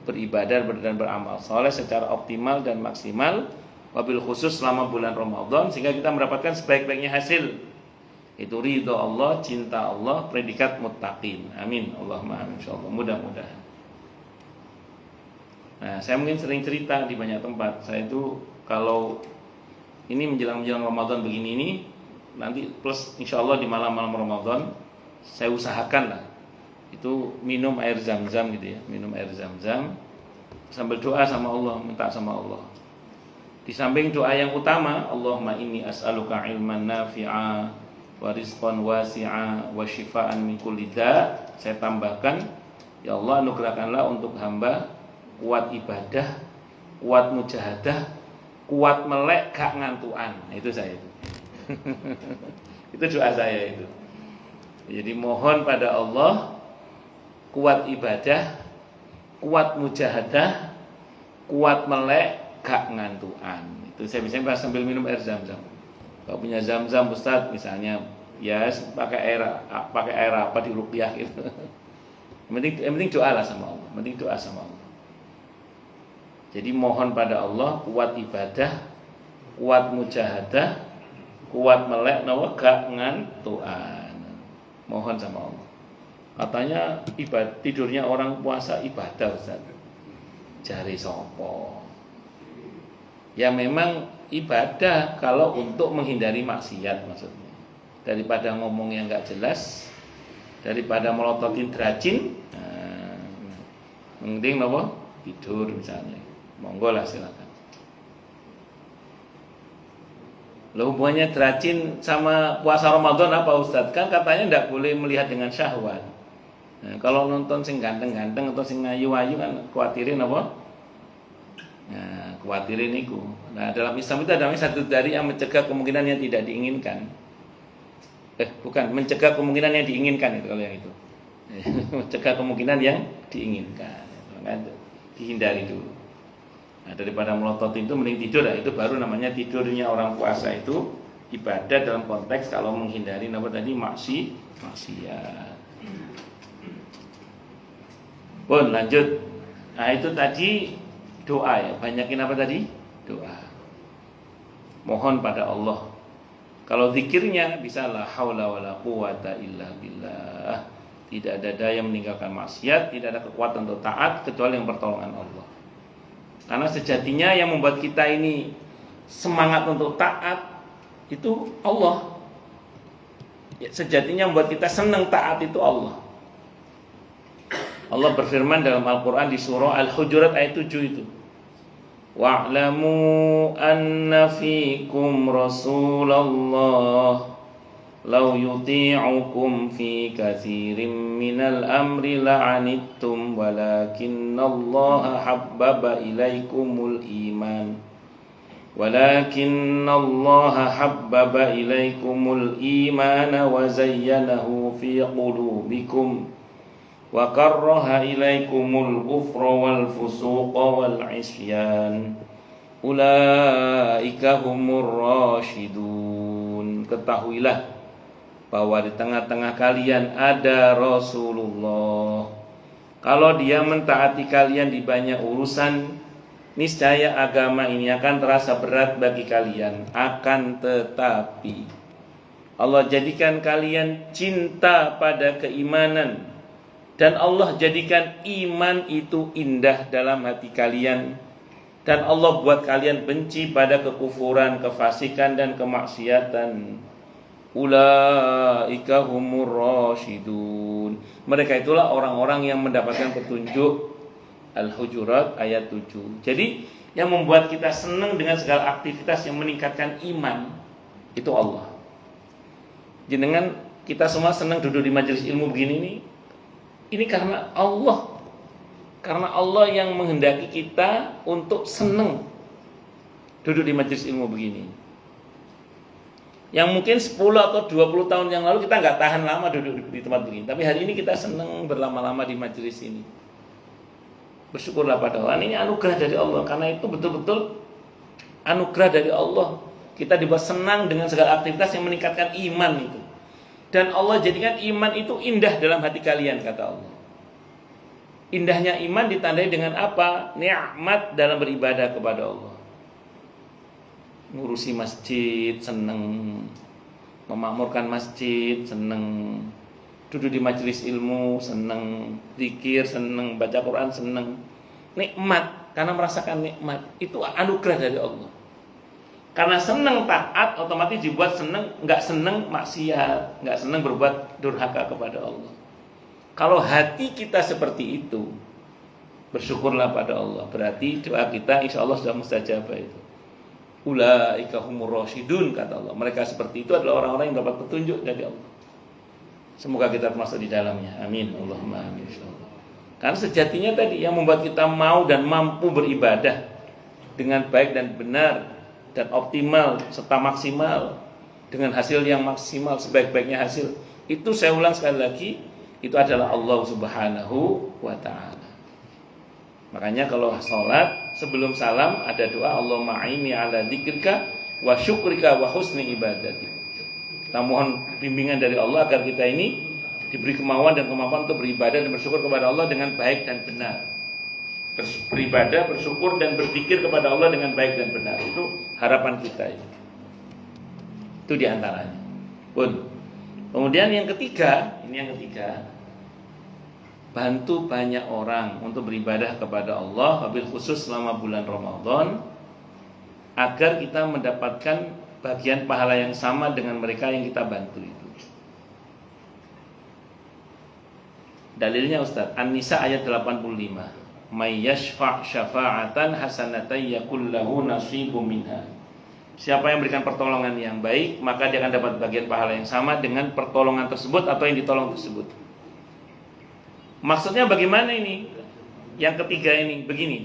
beribadah dan beramal soleh secara optimal dan maksimal, wabil khusus selama bulan Ramadan, sehingga kita mendapatkan sebaik-baiknya hasil. Itu ridho Allah, cinta Allah, predikat muttaqin. Amin Allahumma amin insyaallah. Mudah-mudahan. Nah, saya mungkin sering cerita di banyak tempat. Saya itu kalau ini menjelang Ramadan begini ini, nanti plus insyaallah di malam-malam Ramadan saya usahakan lah itu minum air zam-zam gitu ya, minum air zam-zam sambil doa sama Allah, minta sama Allah. Di samping doa yang utama, Allahumma inni as'aluka ilman nafi'a wa rizqan wasi'a wa shifaan min kulli da', saya tambahkan, ya Allah anugerahkanlah untuk hamba kuat ibadah, kuat mujahadah, kuat melek gak ngantuan. Itu saya itu. Itu doa saya itu. Jadi mohon pada Allah kuat ibadah, kuat mujahadah, kuat melek gak ngantuan. Itu saya misalnya sambil minum air zam-zam. Kalau punya zam-zam Ustaz misalnya, ya pakai air apa di ruqyah gitu. Yang penting doa lah sama Allah. Yang penting doa sama Allah. Jadi mohon pada Allah kuat ibadah, kuat mujahadah, kuat melek nawa gak ngantuan. Mohon sama Allah. Katanya tidurnya orang puasa ibadah Ustaz. Jari sopo. Ya memang ibadah kalau untuk menghindari maksiat maksudnya. Daripada ngomong yang gak jelas, daripada melototin derajin, mending nawa tidur misalnya. Monggo lah silakan. Loh hubungannya derajin sama puasa Ramadan apa Ustadz? Kan katanya tidak boleh melihat dengan syahwat. Nah, kalau nonton sing ganteng-ganteng atau sing ayu-ayu kan khawatirin apa? Nah, khawatirin itu. Nah, dalam Islam itu ada satu dari yang mencegah kemungkinan yang tidak diinginkan. Bukan, mencegah kemungkinan yang diinginkan itu kalau yang itu. Mencegah kemungkinan yang diinginkan. Maka dihindari dulu. Nah, daripada melotot itu mending tidur lah. Itu baru namanya tidurnya orang puasa itu ibadah dalam konteks kalau menghindari apa tadi maksiat. Pun lanjut. Nah, itu tadi doa ya. Banyakin apa tadi? Doa. Mohon pada Allah. Kalau zikirnya bisa la haula wala quwata illa billah. Tidak ada daya meninggalkan maksiat, tidak ada kekuatan untuk taat kecuali yang pertolongan Allah. Karena sejatinya yang membuat kita ini semangat untuk taat itu Allah. Ya, sejatinya membuat kita senang taat itu Allah. Allah berfirman dalam Al-Quran di surah Al-Hujurat ayat 7 itu. Wa'lamu anna fikum Rasulullah law yuti'ukum fi katsirin minal amri la'anittum walakinnallaha habbaba ilaikumul iman wa zayyanahu fi qulubikum wa karraha ilaikumul kufra wal fusuqa wal isyan ulaika humur rasyidun. Ketahuilah bahwa di tengah-tengah kalian ada Rasulullah. Kalau dia mentaati kalian di banyak urusan, niscaya agama ini akan terasa berat bagi kalian. Akan tetapi Allah jadikan kalian cinta pada keimanan, dan Allah jadikan iman itu indah dalam hati kalian, dan Allah buat kalian benci pada kekufuran, kefasikan dan kemaksiatan. Ulaika humur rasyidun. Mereka itulah orang-orang yang mendapatkan petunjuk. Al-Hujurat ayat 7. Jadi yang membuat kita senang dengan segala aktivitas yang meningkatkan iman itu Allah. Jenengan kita semua senang duduk di majelis ilmu begini nih. Ini karena Allah. Karena Allah yang menghendaki kita untuk senang duduk di majelis ilmu begini. Yang mungkin 10 atau 20 tahun yang lalu kita nggak tahan lama duduk di tempat begini. Tapi hari ini kita senang berlama-lama di majelis ini. Bersyukurlah pada Allah. Ini anugerah dari Allah. Karena itu betul-betul anugerah dari Allah. Kita dibuat senang dengan segala aktivitas yang meningkatkan iman itu. Dan Allah jadikan iman itu indah dalam hati kalian, kata Allah. Indahnya iman ditandai dengan apa? Nikmat dalam beribadah kepada Allah. Ngurusi masjid seneng, memakmurkan masjid seneng, duduk di majelis ilmu seneng, zikir seneng, baca Quran seneng. Nikmat, karena merasakan nikmat itu anugerah dari Allah. Karena seneng taat otomatis dibuat seneng, nggak seneng maksiat, nggak seneng berbuat durhaka kepada Allah. Kalau hati kita seperti itu, bersyukurlah pada Allah. Berarti doa kita insya Allah sudah mustajabah itu. Ulaika humur rasyidun, kata Allah. Mereka seperti itu adalah orang-orang yang dapat petunjuk dari Allah. Semoga kita termasuk di dalamnya. Amin. Allahumma amin. Karena sejatinya tadi yang membuat kita mau dan mampu beribadah dengan baik dan benar dan optimal serta maksimal dengan hasil yang maksimal, sebaik-baiknya hasil, itu saya ulang sekali lagi, itu adalah Allah Subhanahu wa ta'ala. Makanya kalau sholat sebelum salam ada doa, Allahumma a'inni ala dzikrika wa syukrika wa husni ibadati. Kita mohon bimbingan dari Allah agar kita ini diberi kemauan dan kemampuan untuk beribadah dan bersyukur kepada Allah dengan baik dan benar. Beribadah, bersyukur dan berzikir kepada Allah dengan baik dan benar. Itu harapan kita ini. Itu diantaranya. Pun. Kemudian yang ketiga, bantu banyak orang untuk beribadah kepada Allah, wabil khusus selama bulan Ramadan, agar kita mendapatkan bagian pahala yang sama dengan mereka yang kita bantu itu. Dalilnya Ustaz, An-Nisa ayat 85. May yashfa' syafa'atan hasanatan yakul lahu nasibum minha. Siapa yang berikan pertolongan yang baik, maka dia akan dapat bagian pahala yang sama dengan pertolongan tersebut atau yang ditolong tersebut. Maksudnya bagaimana ini? Yang ketiga ini begini.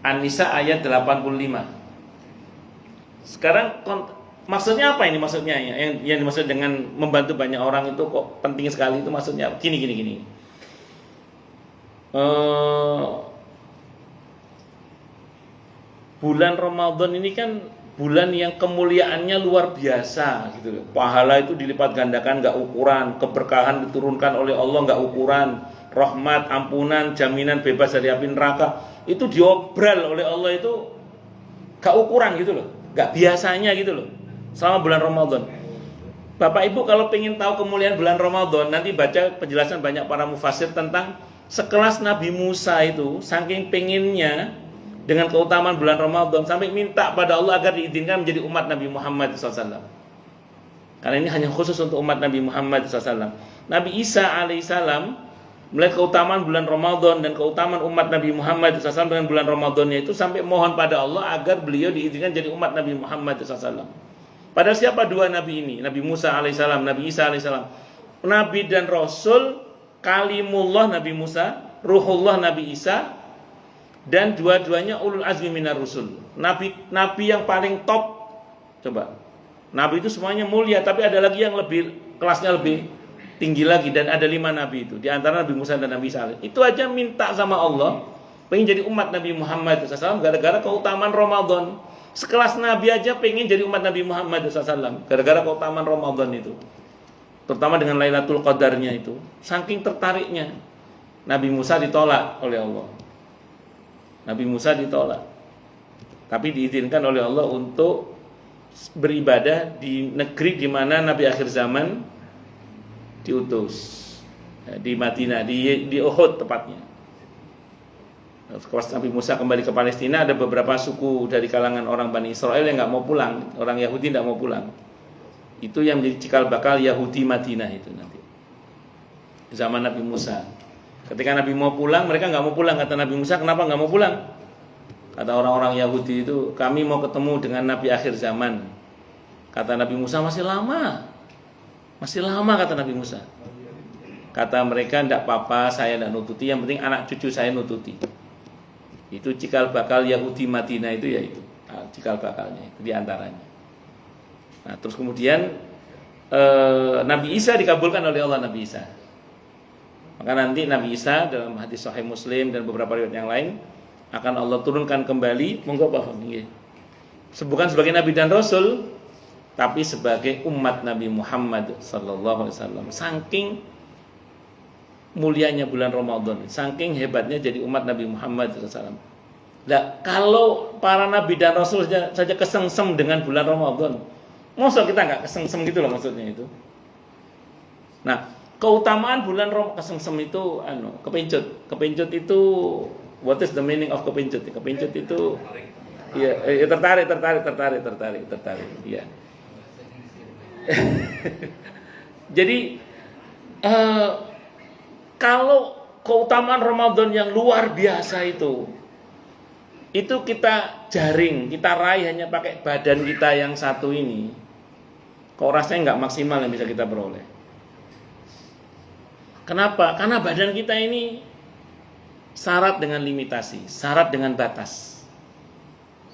An-Nisa ayat 85. Sekarang maksudnya apa ini maksudnya? Yang dimaksud dengan membantu banyak orang itu kok penting sekali, itu maksudnya gini. Bulan Ramadan ini kan bulan yang kemuliaannya luar biasa gitu. Pahala itu dilipat gandakan gak ukuran, keberkahan diturunkan oleh Allah gak ukuran, rahmat, ampunan, jaminan bebas dari api neraka itu diobral oleh Allah itu gak ukuran gitu loh, gak biasanya gitu loh selama bulan Ramadan. Bapak Ibu kalau pengen tahu kemuliaan bulan Ramadan, nanti baca penjelasan banyak para mufassir tentang sekelas Nabi Musa itu saking pengennya dengan keutamaan bulan Ramadan sampai minta pada Allah agar diizinkan menjadi umat Nabi Muhammad SAW. Karena ini hanya khusus untuk umat Nabi Muhammad SAW. Nabi Isa alaihissalam melihat keutamaan bulan Ramadan dan keutamaan umat Nabi Muhammad SAW dengan bulan Ramadannya itu sampai mohon pada Allah agar beliau diizinkan jadi umat Nabi Muhammad SAW. Padahal siapa dua Nabi ini? Nabi Musa alaihissalam, Nabi Isa alaihissalam. Nabi dan Rasul, kalimullah Nabi Musa, ruhullah Nabi Isa, dan dua-duanya ulul azmi minar rusul. Nabi yang paling top. Coba. Nabi itu semuanya mulia, tapi ada lagi yang lebih kelasnya lebih tinggi lagi, dan ada 5 nabi itu. Di antara Nabi Musa dan Nabi Isa. Itu aja minta sama Allah pengen jadi umat Nabi Muhammad SAW gara-gara keutamaan Ramadan. Sekelas nabi aja pengen jadi umat Nabi Muhammad SAW gara-gara keutamaan Ramadan itu. Terutama dengan Lailatul Qadarnya itu. Saking tertariknya. Nabi Musa ditolak oleh Allah. Nabi Musa ditolak, tapi diizinkan oleh Allah untuk beribadah di negeri di mana Nabi akhir zaman diutus, di Madinah, di Uhud tepatnya. Pas Nabi Musa kembali ke Palestina, ada beberapa suku dari kalangan orang Bani Israel yang nggak mau pulang, orang Yahudi nggak mau pulang. Itu yang menjadi cikal bakal Yahudi Madinah itu nanti. Zaman Nabi Musa. Ketika Nabi mau pulang, mereka nggak mau pulang. Kata Nabi Musa, kenapa nggak mau pulang? Kata orang-orang Yahudi itu, kami mau ketemu dengan Nabi akhir zaman. Kata Nabi Musa, masih lama kata Nabi Musa. Kata mereka, enggak apa-apa, saya enggak nututi, yang penting anak cucu saya nututi. Itu cikal bakal Yahudi Madinah itu ya itu. Nah, cikal bakalnya itu diantaranya. Nah, terus kemudian Nabi Isa dikabulkan oleh Allah, Nabi Isa. Maka nanti Nabi Isa dalam hadis Sahih Muslim dan beberapa riwayat yang lain akan Allah turunkan kembali, monggo Pak, bukan sebagai Nabi dan Rasul, tapi sebagai umat Nabi Muhammad sallallahu alaihi wasallam. Saking mulianya bulan Ramadan, saking hebatnya jadi umat Nabi Muhammad sallallahu alaihi wasallam. Nah, kalau para Nabi dan Rasul saja kesengsem dengan bulan Ramadan, masa kita nggak kesengsem gitu loh maksudnya itu. Nah, keutamaan bulan kesengsem itu kepencut itu, what is the meaning of kepencut? Kepencut itu ya, tertarik ya. Jadi kalau keutamaan Ramadan yang luar biasa itu itu kita jaring, kita raih hanya pakai badan kita yang satu ini, kok rasanya nggak maksimal yang bisa kita peroleh. Kenapa? Karena badan kita ini syarat dengan limitasi, syarat dengan batas.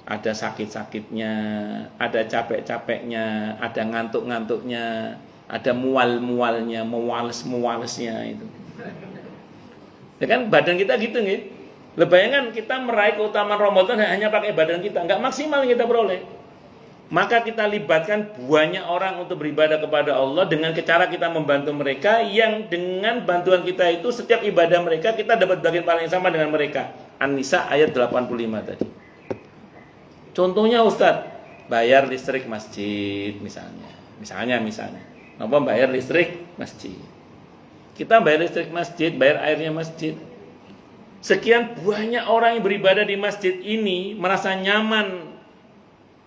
Ada sakit-sakitnya, ada capek-capeknya, ada ngantuk-ngantuknya, ada mual-mualnya, mewales-mewalesnya itu. Ya kan badan kita gitu nih. Bayangkan kita meraih keutamaan Ramadan hanya pakai badan kita, nggak maksimal yang kita peroleh. Maka kita libatkan banyak orang untuk beribadah kepada Allah dengan cara kita membantu mereka, yang dengan bantuan kita itu setiap ibadah mereka kita dapat bagian paling sama dengan mereka. An-Nisa ayat 85 tadi. Contohnya Ustadz, bayar listrik masjid misalnya. Apa bayar listrik masjid? Kita bayar listrik masjid, bayar airnya masjid. Sekian banyak orang yang beribadah di masjid ini merasa nyaman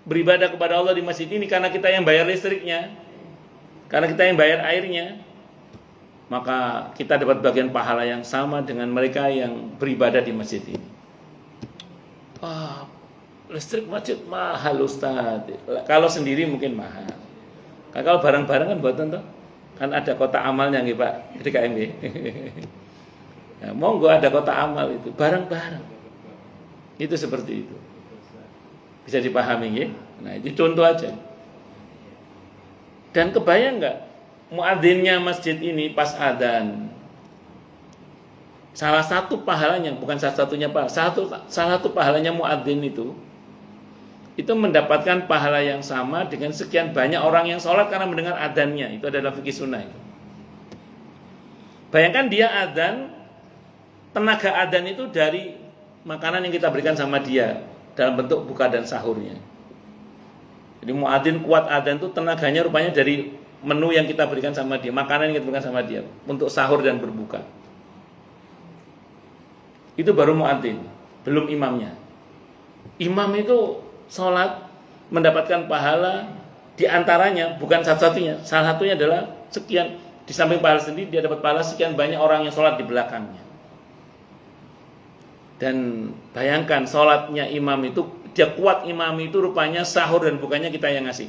beribadah kepada Allah di masjid ini karena kita yang bayar listriknya, karena kita yang bayar airnya. Maka kita dapat bagian pahala yang sama dengan mereka yang beribadah di masjid ini. Listrik masjid mahal Ustaz. Kalau sendiri mungkin mahal. Kalau barang-barang kan buatan toh. Kan ada kota amalnya nggih Pak, di KMB. Ya, monggo ada kota amal itu, barang-barang. Itu seperti itu. Bisa dipahami nggih? Nah, itu contoh aja. Dan kebayang enggak muadzinnya masjid ini pas adzan? Salah satu pahalanya, bukan salah satunya Pak, salah satu pahalanya muadzin itu mendapatkan pahala yang sama dengan sekian banyak orang yang sholat karena mendengar adzannya. Itu adalah fikih sunnah itu. Bayangkan dia adzan, tenaga adzan itu dari makanan yang kita berikan sama dia dalam bentuk buka dan sahurnya. Jadi muadzin kuat adzan itu tenaganya rupanya dari menu yang kita berikan sama dia, makanan yang kita berikan sama dia untuk sahur dan berbuka. Itu baru muadzin, belum imamnya. Imam itu sholat mendapatkan pahala, di antaranya bukan satu-satunya, salah satunya adalah sekian, di samping pahala sendiri dia dapat pahala sekian banyak orang yang sholat di belakangnya. Dan bayangkan sholatnya imam itu, dia kuat imam itu rupanya sahur dan bukanya kita yang ngasih.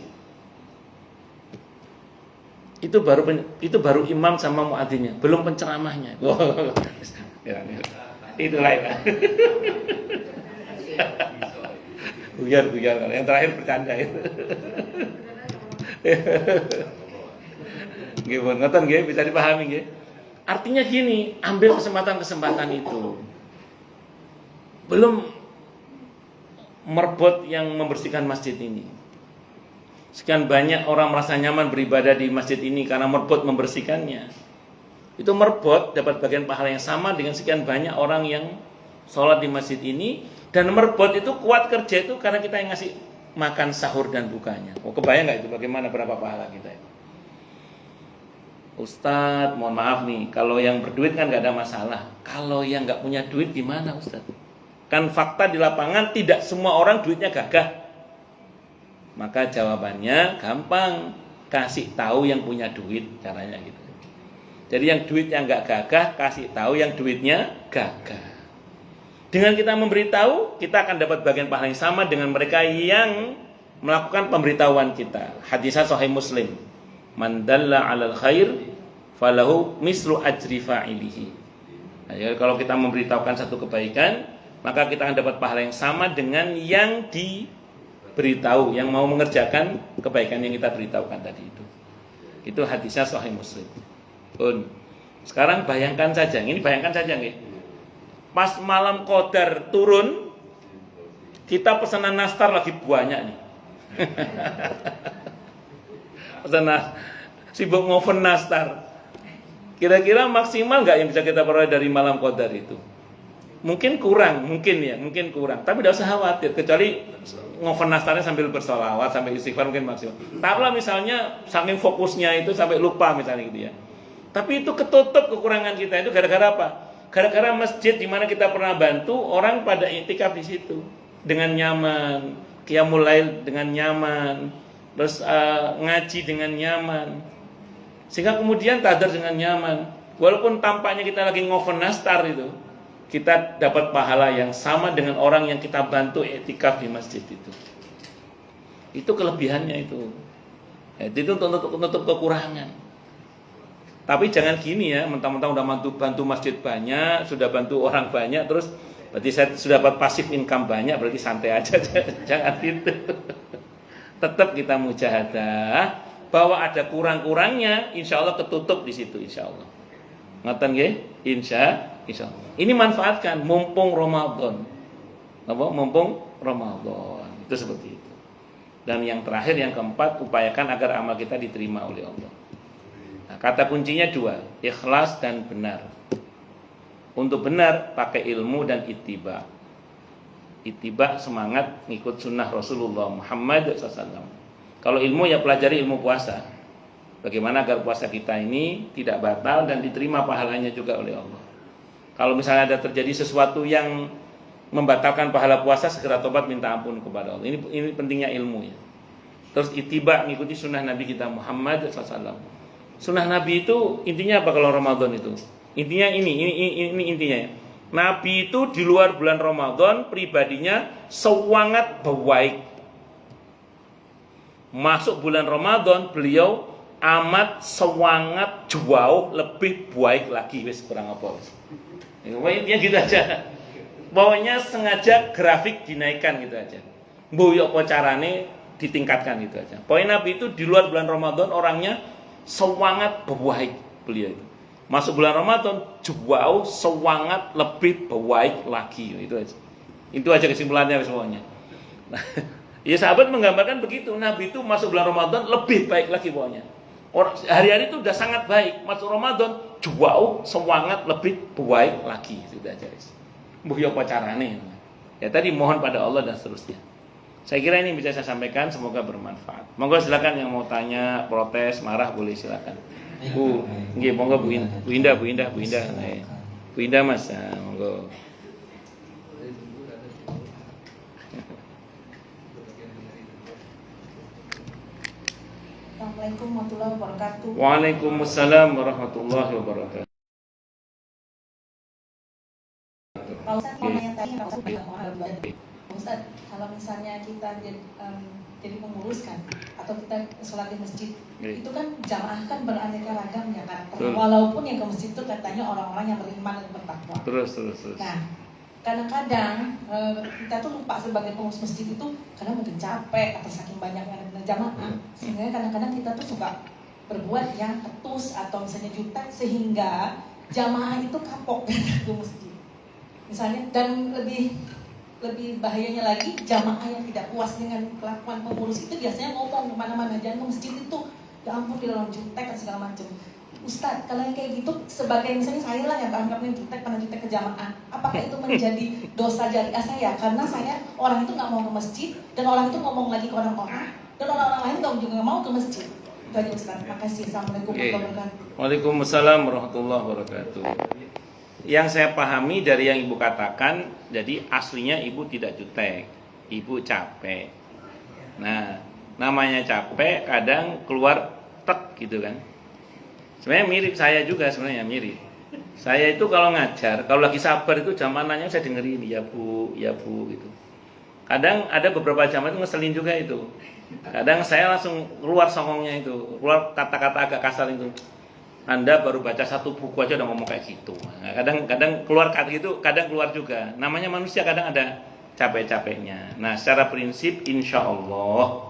Itu baru imam sama muadzinnya, belum penceramahnya. Itulah ya. Buyar, yang terakhir bercanda itu. Nggih, ngoten nggih, bisa dipahami nggih. Artinya gini, ambil kesempatan itu. Belum merbot yang membersihkan masjid ini. Sekian banyak orang merasa nyaman beribadah di masjid ini karena merbot membersihkannya. Itu merbot dapat bagian pahala yang sama dengan sekian banyak orang yang sholat di masjid ini. Dan merbot itu kuat kerja itu karena kita yang ngasih makan sahur dan bukanya. Kebayang nggak itu bagaimana berapa pahala kita itu? Ustadz, mohon maaf nih, kalau yang berduit kan nggak ada masalah. Kalau yang nggak punya duit gimana Ustadz? Kan fakta di lapangan tidak semua orang duitnya gagah. Maka jawabannya gampang, kasih tahu yang punya duit, caranya gitu. Jadi yang duitnya nggak gagah, kasih tahu yang duitnya gagah. Dengan kita memberitahu, kita akan dapat bagian pahala yang sama dengan mereka yang melakukan pemberitahuan kita. Hadisnya Sahih Muslim. Man dalla 'alal khair falahu mislu ajri fa'ilihi. Nah, jadi kalau kita memberitahukan satu kebaikan, maka kita akan dapat pahala yang sama dengan yang diberitahu, yang mau mengerjakan kebaikan yang kita beritahukan tadi itu. Itu hadisnya Sahih Muslim. Sekarang bayangkan saja nih. Pas malam Qadar turun, kita pesanan nastar lagi banyak nih. Pesanan sibuk ngoven nastar. Kira-kira maksimal nggak yang bisa kita peroleh dari malam Qadar itu? Mungkin kurang. Tapi tidak usah khawatir. Kecuali ngoven nastarnya sambil bersolawat, sambil istighfar mungkin maksimal. Taruhlah misalnya saking fokusnya itu sampai lupa misalnya gitu ya. Tapi itu ketutup kekurangan kita itu gara-gara apa? Gara-gara masjid di mana kita pernah bantu orang pada iktikaf di situ dengan nyaman, qiyamul lail dengan nyaman, terus ngaji dengan nyaman, sehingga kemudian tahdar dengan nyaman. Walaupun tampaknya kita lagi ngoven nastar itu, kita dapat pahala yang sama dengan orang yang kita bantu i'tikaf di masjid itu. Itu kelebihannya itu. Itu untuk menutup kekurangan. Tapi jangan gini ya, mentang-mentang udah bantu masjid banyak, sudah bantu orang banyak, terus berarti saya sudah dapat pasif income banyak, berarti santai aja. Jangan itu. Tetap kita mujahadah bahwa ada kurang-kurangnya, insya Allah ketutup di situ, insya Allah. Ngoten nggih? Insya Allah. Ini manfaatkan mumpung Ramadan. Apa? Mumpung Ramadan. Itu seperti itu. Dan yang terakhir, yang keempat, upayakan agar amal kita diterima oleh Allah. Nah, kata kuncinya dua, ikhlas dan benar. Untuk benar pakai ilmu dan ittiba. Ittiba semangat ngikut sunnah Rasulullah Muhammad SAW. Kalau ilmu ya pelajari ilmu puasa. Bagaimana agar puasa kita ini tidak batal dan diterima pahalanya juga oleh Allah. Kalau misalnya ada terjadi sesuatu yang membatalkan pahala puasa, segera tobat minta ampun kepada Allah. Ini pentingnya ilmu ya. Terus ittiba ngikuti sunnah Nabi kita Muhammad SAW. Sunnah Nabi itu intinya apa kalau Ramadan itu? Intinya ini intinya. Nabi itu di luar bulan Ramadan pribadinya sangat baik. Masuk bulan Ramadan beliau amat sangat jauh lebih baik lagi, wis kurang apa wis. Intinya gitu aja. Pokoknya sengaja grafik dinaikkan gitu aja. Mbok yo apa carane ditingkatkan gitu aja. Pokoknya Nabi itu di luar bulan Ramadan orangnya sangat baik beliau itu. Masuk bulan Ramadan jauh sangat lebih baik lagi itu aja. Itu aja kesimpulannya semuanya. Nah, ya sahabat menggambarkan begitu, Nabi itu masuk bulan Ramadan lebih baik lagi pokoknya. Hari-hari itu udah sangat baik, masuk Ramadan jauh sangat lebih baik lagi. Itu aja. Mbah yo apa carane? Ya tadi mohon pada Allah dan seterusnya. Saya kira ini bisa saya sampaikan, semoga bermanfaat. Monggo silakan yang mau tanya, protes, marah boleh silakan. Bu, nggih monggo Bu Indah. Bu Indah Mas, monggo. Assalamualaikum warahmatullahi wabarakatuh. Waalaikumsalam warahmatullahi wabarakatuh. Pak Ustadz mau nanya tadi, Pak Ustadz, kalau misalnya kita jadi pengurus kan, atau kita sholat di masjid, itu kan jamaah kan beraneka ragam ya karakter. Walaupun yang ke masjid itu katanya orang-orang yang beriman dan bertakwa. Terus. Nah, kadang-kadang kita tuh lupa sebagai pengurus masjid itu kadang mungkin capek atau saking banyaknya jamaah, sehingga kadang-kadang kita tuh suka berbuat yang ketus atau misalnya jutek sehingga jamaah itu kapok ke masjid. Misalnya, dan lebih bahayanya lagi, jamaah yang tidak puas dengan kelakuan pengurus itu biasanya ngomong kemana-mana, jangan ke masjid itu, ya ampun dia orang jutek dan segala macam. Ustadz, kalau yang kayak gitu, sebagai misalnya saya lah yang anggapnya jutek, pernah jutek ke jamaah, apakah itu menjadi dosa jariah saya? Karena saya, orang itu gak mau ke masjid, dan orang itu ngomong lagi ke orang-orang, dan orang-orang lain juga gak mau ke masjid. Itu aja Ustadz, terima kasih. Assalamualaikum warahmatullahi wabarakatuh. Waalaikumsalam warahmatullahi wabarakatuh. Yang saya pahami dari yang Ibu katakan, jadi aslinya Ibu tidak jutek, Ibu capek. Nah, namanya capek kadang keluar tek gitu kan. Sebenarnya mirip saya juga sebenarnya mirip. Saya itu kalau ngajar, kalau lagi sabar itu zamanannya saya dengerin ya Bu gitu. Kadang ada beberapa jamaah itu ngeselin juga itu. Kadang saya langsung keluar songongnya itu, keluar kata-kata agak kasar itu. Anda baru baca satu buku aja udah ngomong kayak gitu. Nah, kadang keluar kata gitu, kadang keluar juga. Namanya manusia kadang ada capek-capeknya. Nah, secara prinsip insya Allah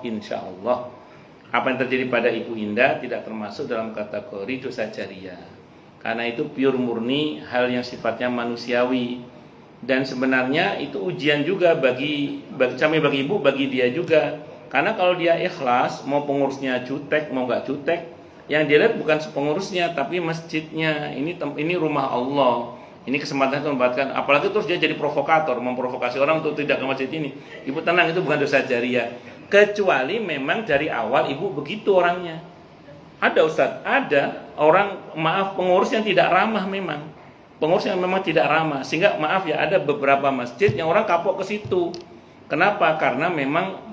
apa yang terjadi pada Ibu Indah tidak termasuk dalam kategori dosa jariah. Karena itu pure murni hal yang sifatnya manusiawi. Dan sebenarnya itu ujian juga bagi Ibu, bagi dia juga. Karena kalau dia ikhlas, mau pengurusnya jutek, mau nggak jutek, yang dilihat bukan pengurusnya tapi masjidnya. Ini rumah Allah. Ini kesempatan itu membuatkan, apalagi terus dia jadi provokator, memprovokasi orang untuk tidak ke masjid ini. Ibu tenang, itu bukan dosa jariah. Kecuali memang dari awal Ibu begitu orangnya. Ada Ustadz, ada orang pengurus yang tidak ramah memang. Pengurus yang memang tidak ramah, sehingga maaf ya ada beberapa masjid yang orang kapok ke situ. Kenapa? Karena memang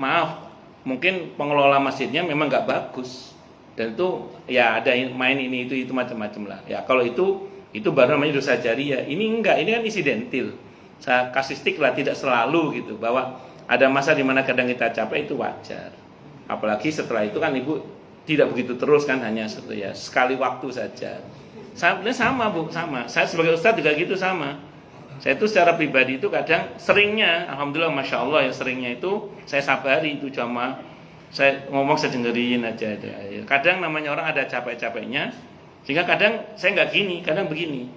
mungkin pengelola masjidnya memang nggak bagus. Dan itu ya ada main ini itu macam-macam lah. Ya kalau itu Itu baru namanya dosa jariah. Ini enggak, ini kan insidentil. Kasistik lah, tidak selalu gitu. Bahwa ada masa dimana kadang kita capek itu wajar. Apalagi setelah itu kan ibu tidak begitu terus kan, hanya ya sekali waktu saja. Sama bu, sama. Saya sebagai ustadz juga gitu sama. Saya itu secara pribadi itu kadang seringnya, alhamdulillah masya Allah ya seringnya itu saya sabari itu cuma saya ngomong saya dengerin aja. Kadang namanya orang ada capek-capeknya, sehingga kadang saya nggak gini, kadang begini.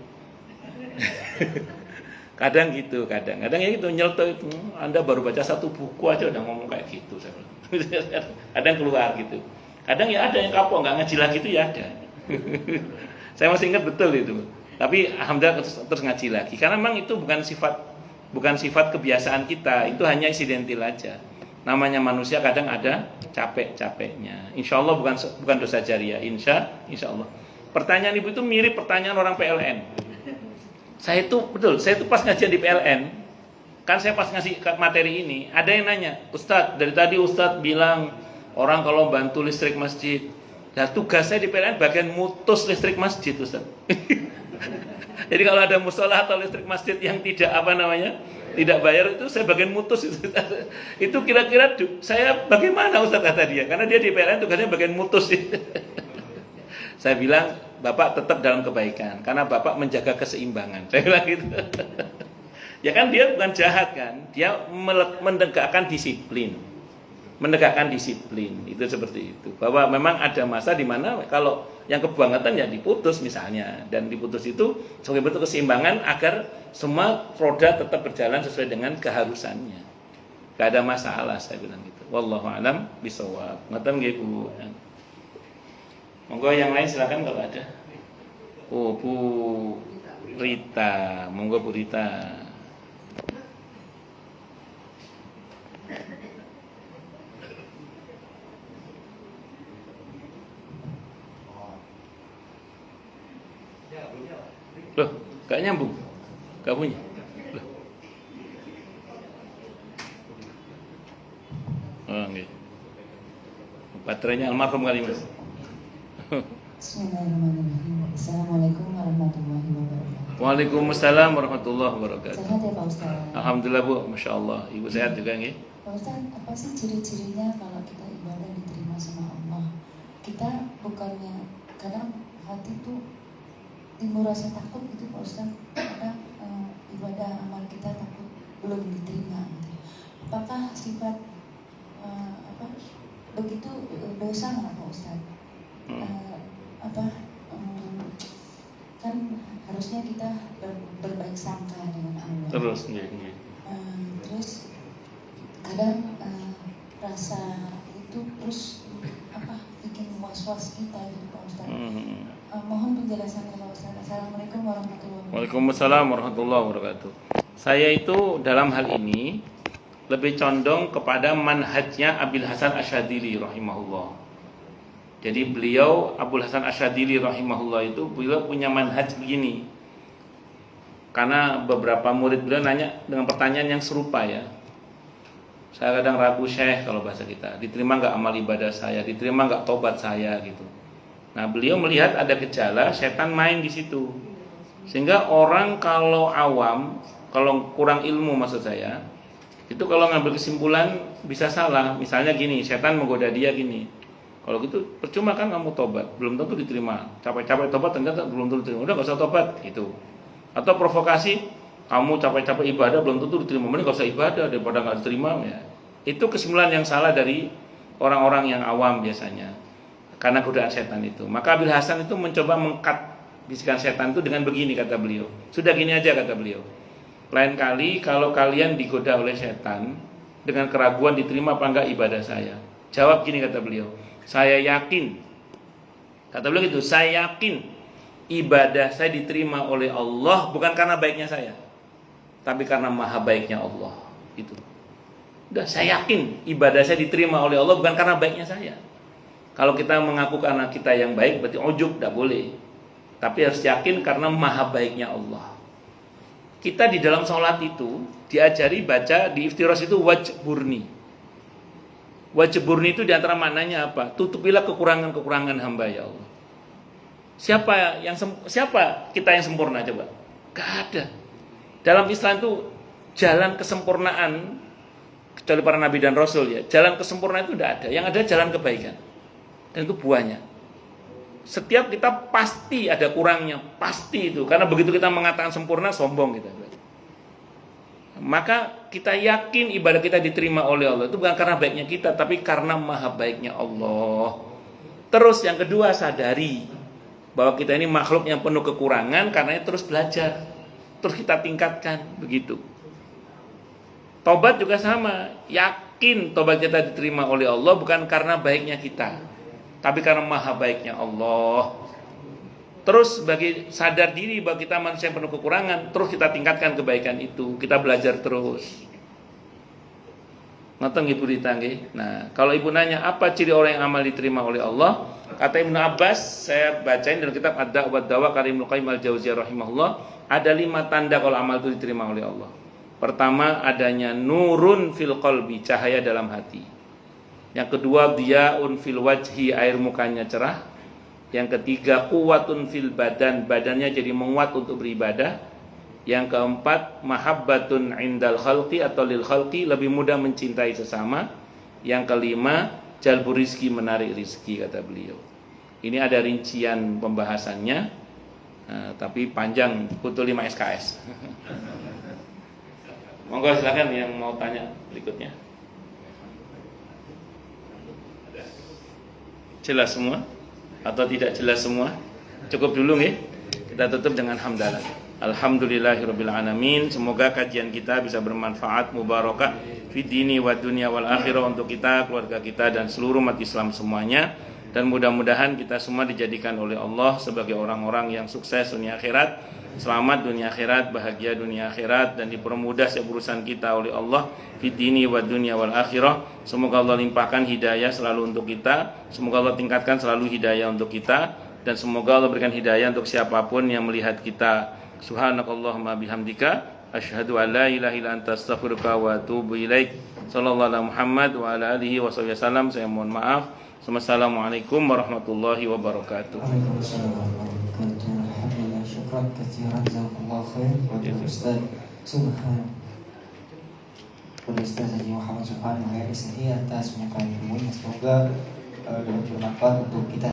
Kadang gitu, kadang ya gitu nyeletuk itu. Anda baru baca satu buku aja udah ngomong kayak gitu. Kadang keluar gitu. Kadang ya ada yang kapok nggak ngaji lagi itu ya ada. Saya masih ingat betul itu. Tapi alhamdulillah terus ngaji lagi. Karena memang itu bukan sifat kebiasaan kita. Itu hanya insidentil aja. Namanya manusia kadang ada capek-capeknya. Insya Allah bukan dosa jariah. Insya Allah. Pertanyaan ibu itu mirip pertanyaan orang PLN. Saya itu pas ngajian di PLN. Kan saya pas ngasih materi ini, ada yang nanya, Ustadz, dari tadi Ustadz bilang orang kalau bantu listrik masjid. Nah tugas saya di PLN bagian mutus listrik masjid, Ustadz. Jadi kalau ada musola atau listrik masjid yang tidak tidak bayar, itu saya bagian mutus. Itu kira-kira saya bagaimana Ustadz, kata dia. Karena dia di PLN tugasnya bagian mutus. Saya bilang, Bapak tetap dalam kebaikan karena Bapak menjaga keseimbangan. Saya bilang gitu. Ya kan dia bukan jahat kan, dia menegakkan disiplin. Itu seperti itu. Bahwa memang ada masa di mana kalau yang kebangetan ya diputus misalnya, dan diputus itu sebagai bentuk keseimbangan agar semua roda tetap berjalan sesuai dengan keharusannya. Gak ada masalah, saya bilang gitu. Wallahu a'lam bishawab. Ngoten nggih Bu. Monggo yang lain silakan kalau ada. Oh, Bu Rita, monggo Bu Rita. Loh, gak nyambung. Gak punya. Loh. Oh, nggih. Baterainya almarhum kali Mas. Bismillahirrahmanirrahim. Assalamualaikum warahmatullahi wabarakatuh. Waalaikumsalam warahmatullahi wabarakatuh. Sehat ya Pak Ustaz? Alhamdulillah Bu, Masya Allah. Ibu sehat juga nggih? Pak Ustaz, apa sih ciri-cirinya kalau kita ibadah diterima sama Allah? Kita bukannya kadang hati tuh timbul rasa takut gitu Pak Ustaz. Kadang ibadah amal kita takut belum diterima gitu. Apakah sifat begitu dosa nggak Pak Ustaz? Kan harusnya kita berbaik sangka dengan Allah. Terus, Terus kadang rasa itu terus bikin was-was kita gitu Pak Ustaz. Mohon penjelasannya Pak Ustaz. Assalamualaikum warahmatullahi wabarakatuh. Waalaikumsalam warahmatullahi wabarakatuh. Saya itu dalam hal ini lebih condong kepada manhajnya Abil Hasan Asyadzili rahimahullah. Jadi beliau Abul Hasan Asyadzili rahimahullah itu beliau punya manhaj begini. Karena beberapa murid beliau nanya dengan pertanyaan yang serupa ya. Saya kadang ragu Syekh kalau bahasa kita, diterima nggak amal ibadah saya, diterima nggak tobat saya gitu. Nah beliau melihat ada gejala setan main di situ. Sehingga orang kalau awam, kalau kurang ilmu maksud saya, itu kalau ngambil kesimpulan bisa salah. Misalnya gini, setan menggoda dia gini. Kalau gitu percuma kan kamu tobat, belum tentu diterima. Capek-capek tobat ternyata belum tentu diterima. Udah gak usah tobat gitu. Atau provokasi, kamu capek-capek ibadah belum tentu diterima. Mending gak usah ibadah daripada gak diterima ya. Itu kesimpulan yang salah dari orang-orang yang awam biasanya. Karena godaan setan itu. Maka Abil Hasan itu mencoba mengkat bisikan setan itu dengan begini kata beliau. Sudah gini aja kata beliau. Lain kali kalau kalian digoda oleh setan dengan keraguan diterima apa enggak ibadah saya. Jawab gini kata beliau. Saya yakin, kata beliau gitu, saya yakin ibadah saya diterima oleh Allah bukan karena baiknya saya, tapi karena maha baiknya Allah. Itu. Udah, saya yakin ibadah saya diterima oleh Allah bukan karena baiknya saya. Kalau kita mengaku karena kita yang baik, berarti ujub, tidak boleh. Tapi harus yakin karena maha baiknya Allah. Kita di dalam sholat itu diajari baca di iftiras itu wajburni. Wajburni itu diantara maknanya apa? Tutupilah kekurangan-kekurangan hamba ya Allah. Siapa kita yang sempurna coba? Gak ada. Dalam Islam itu jalan kesempurnaan, kecuali para nabi dan rasul ya, jalan kesempurnaan itu tidak ada. Yang ada jalan kebaikan. Dan itu buahnya. Setiap kita pasti ada kurangnya, pasti itu. Karena begitu kita mengatakan sempurna, sombong kita. Maka kita yakin ibadah kita diterima oleh Allah itu bukan karena baiknya kita, tapi karena maha baiknya Allah. Terus yang kedua, sadari bahwa kita ini makhluk yang penuh kekurangan, karena terus belajar, terus kita tingkatkan, begitu. Tobat juga sama, yakin tobat kita diterima oleh Allah bukan karena baiknya kita, tapi karena maha baiknya Allah. Terus bagi sadar diri bahwa kita manusia yang penuh kekurangan, terus kita tingkatkan kebaikan itu, kita belajar terus. Nonton Ibu ditanggi. Nah, kalau Ibu nanya apa ciri orang yang amal diterima oleh Allah, kata Ibnu Abbas, saya bacain dalam kitab Ad-Da'wah Dawa karya Ibnu Qayyim Al-Jauziyah rahimahullah, ada 5 tanda kalau amal itu diterima oleh Allah. Pertama, adanya nurun fil qalbi, cahaya dalam hati. Yang kedua, diyaun fil wajhi, air mukanya cerah. Yang ketiga, quwwatun fil badan, badannya jadi menguat untuk beribadah. Yang keempat, mahabbatun indal khalqi atau lil khalqi, lebih mudah mencintai sesama. Yang kelima, jalbu rizki, menarik rizki, kata beliau. Ini ada rincian pembahasannya, tapi panjang, butuh 5 SKS. Monggo silakan yang mau tanya berikutnya. Jelas semua? Atau tidak jelas semua? Cukup dulu nih. Kita tutup dengan hamdalah. Alhamdulillahirabbil alamin. Semoga kajian kita bisa bermanfaat, mubarakah fid dini wa dunya wal akhirah, untuk kita, keluarga kita dan seluruh umat Islam semuanya. Dan mudah-mudahan kita semua dijadikan oleh Allah sebagai orang-orang yang sukses dunia akhirat, selamat dunia akhirat, bahagia dunia akhirat, dan dipermudah setiap urusan kita oleh Allah fid dini wa dunya wal akhirah. Semoga Allah limpahkan hidayah selalu untuk kita, semoga Allah tingkatkan selalu hidayah untuk kita, dan semoga Allah berikan hidayah untuk siapapun yang melihat kita. Subhanakallahumma bihamdika asyhadu an la ilaha illa anta astaghfiruka wa atubu ilaik. Sallallahu alaihi Muhammad wa ala alihi wasallam. Saya mohon maaf. Assalamualaikum warahmatullahi wabarakatuh. Waalaikumsalam warahmatullahi wabarakatuh. Alhamdulillah, syukran katsiran, jazakallahu khair. Wa Ustaz Subhan Ustaz Haji Muhammad Subhan Muhammad atas penyampaian ilmunya, semoga bermanfaat untuk kita.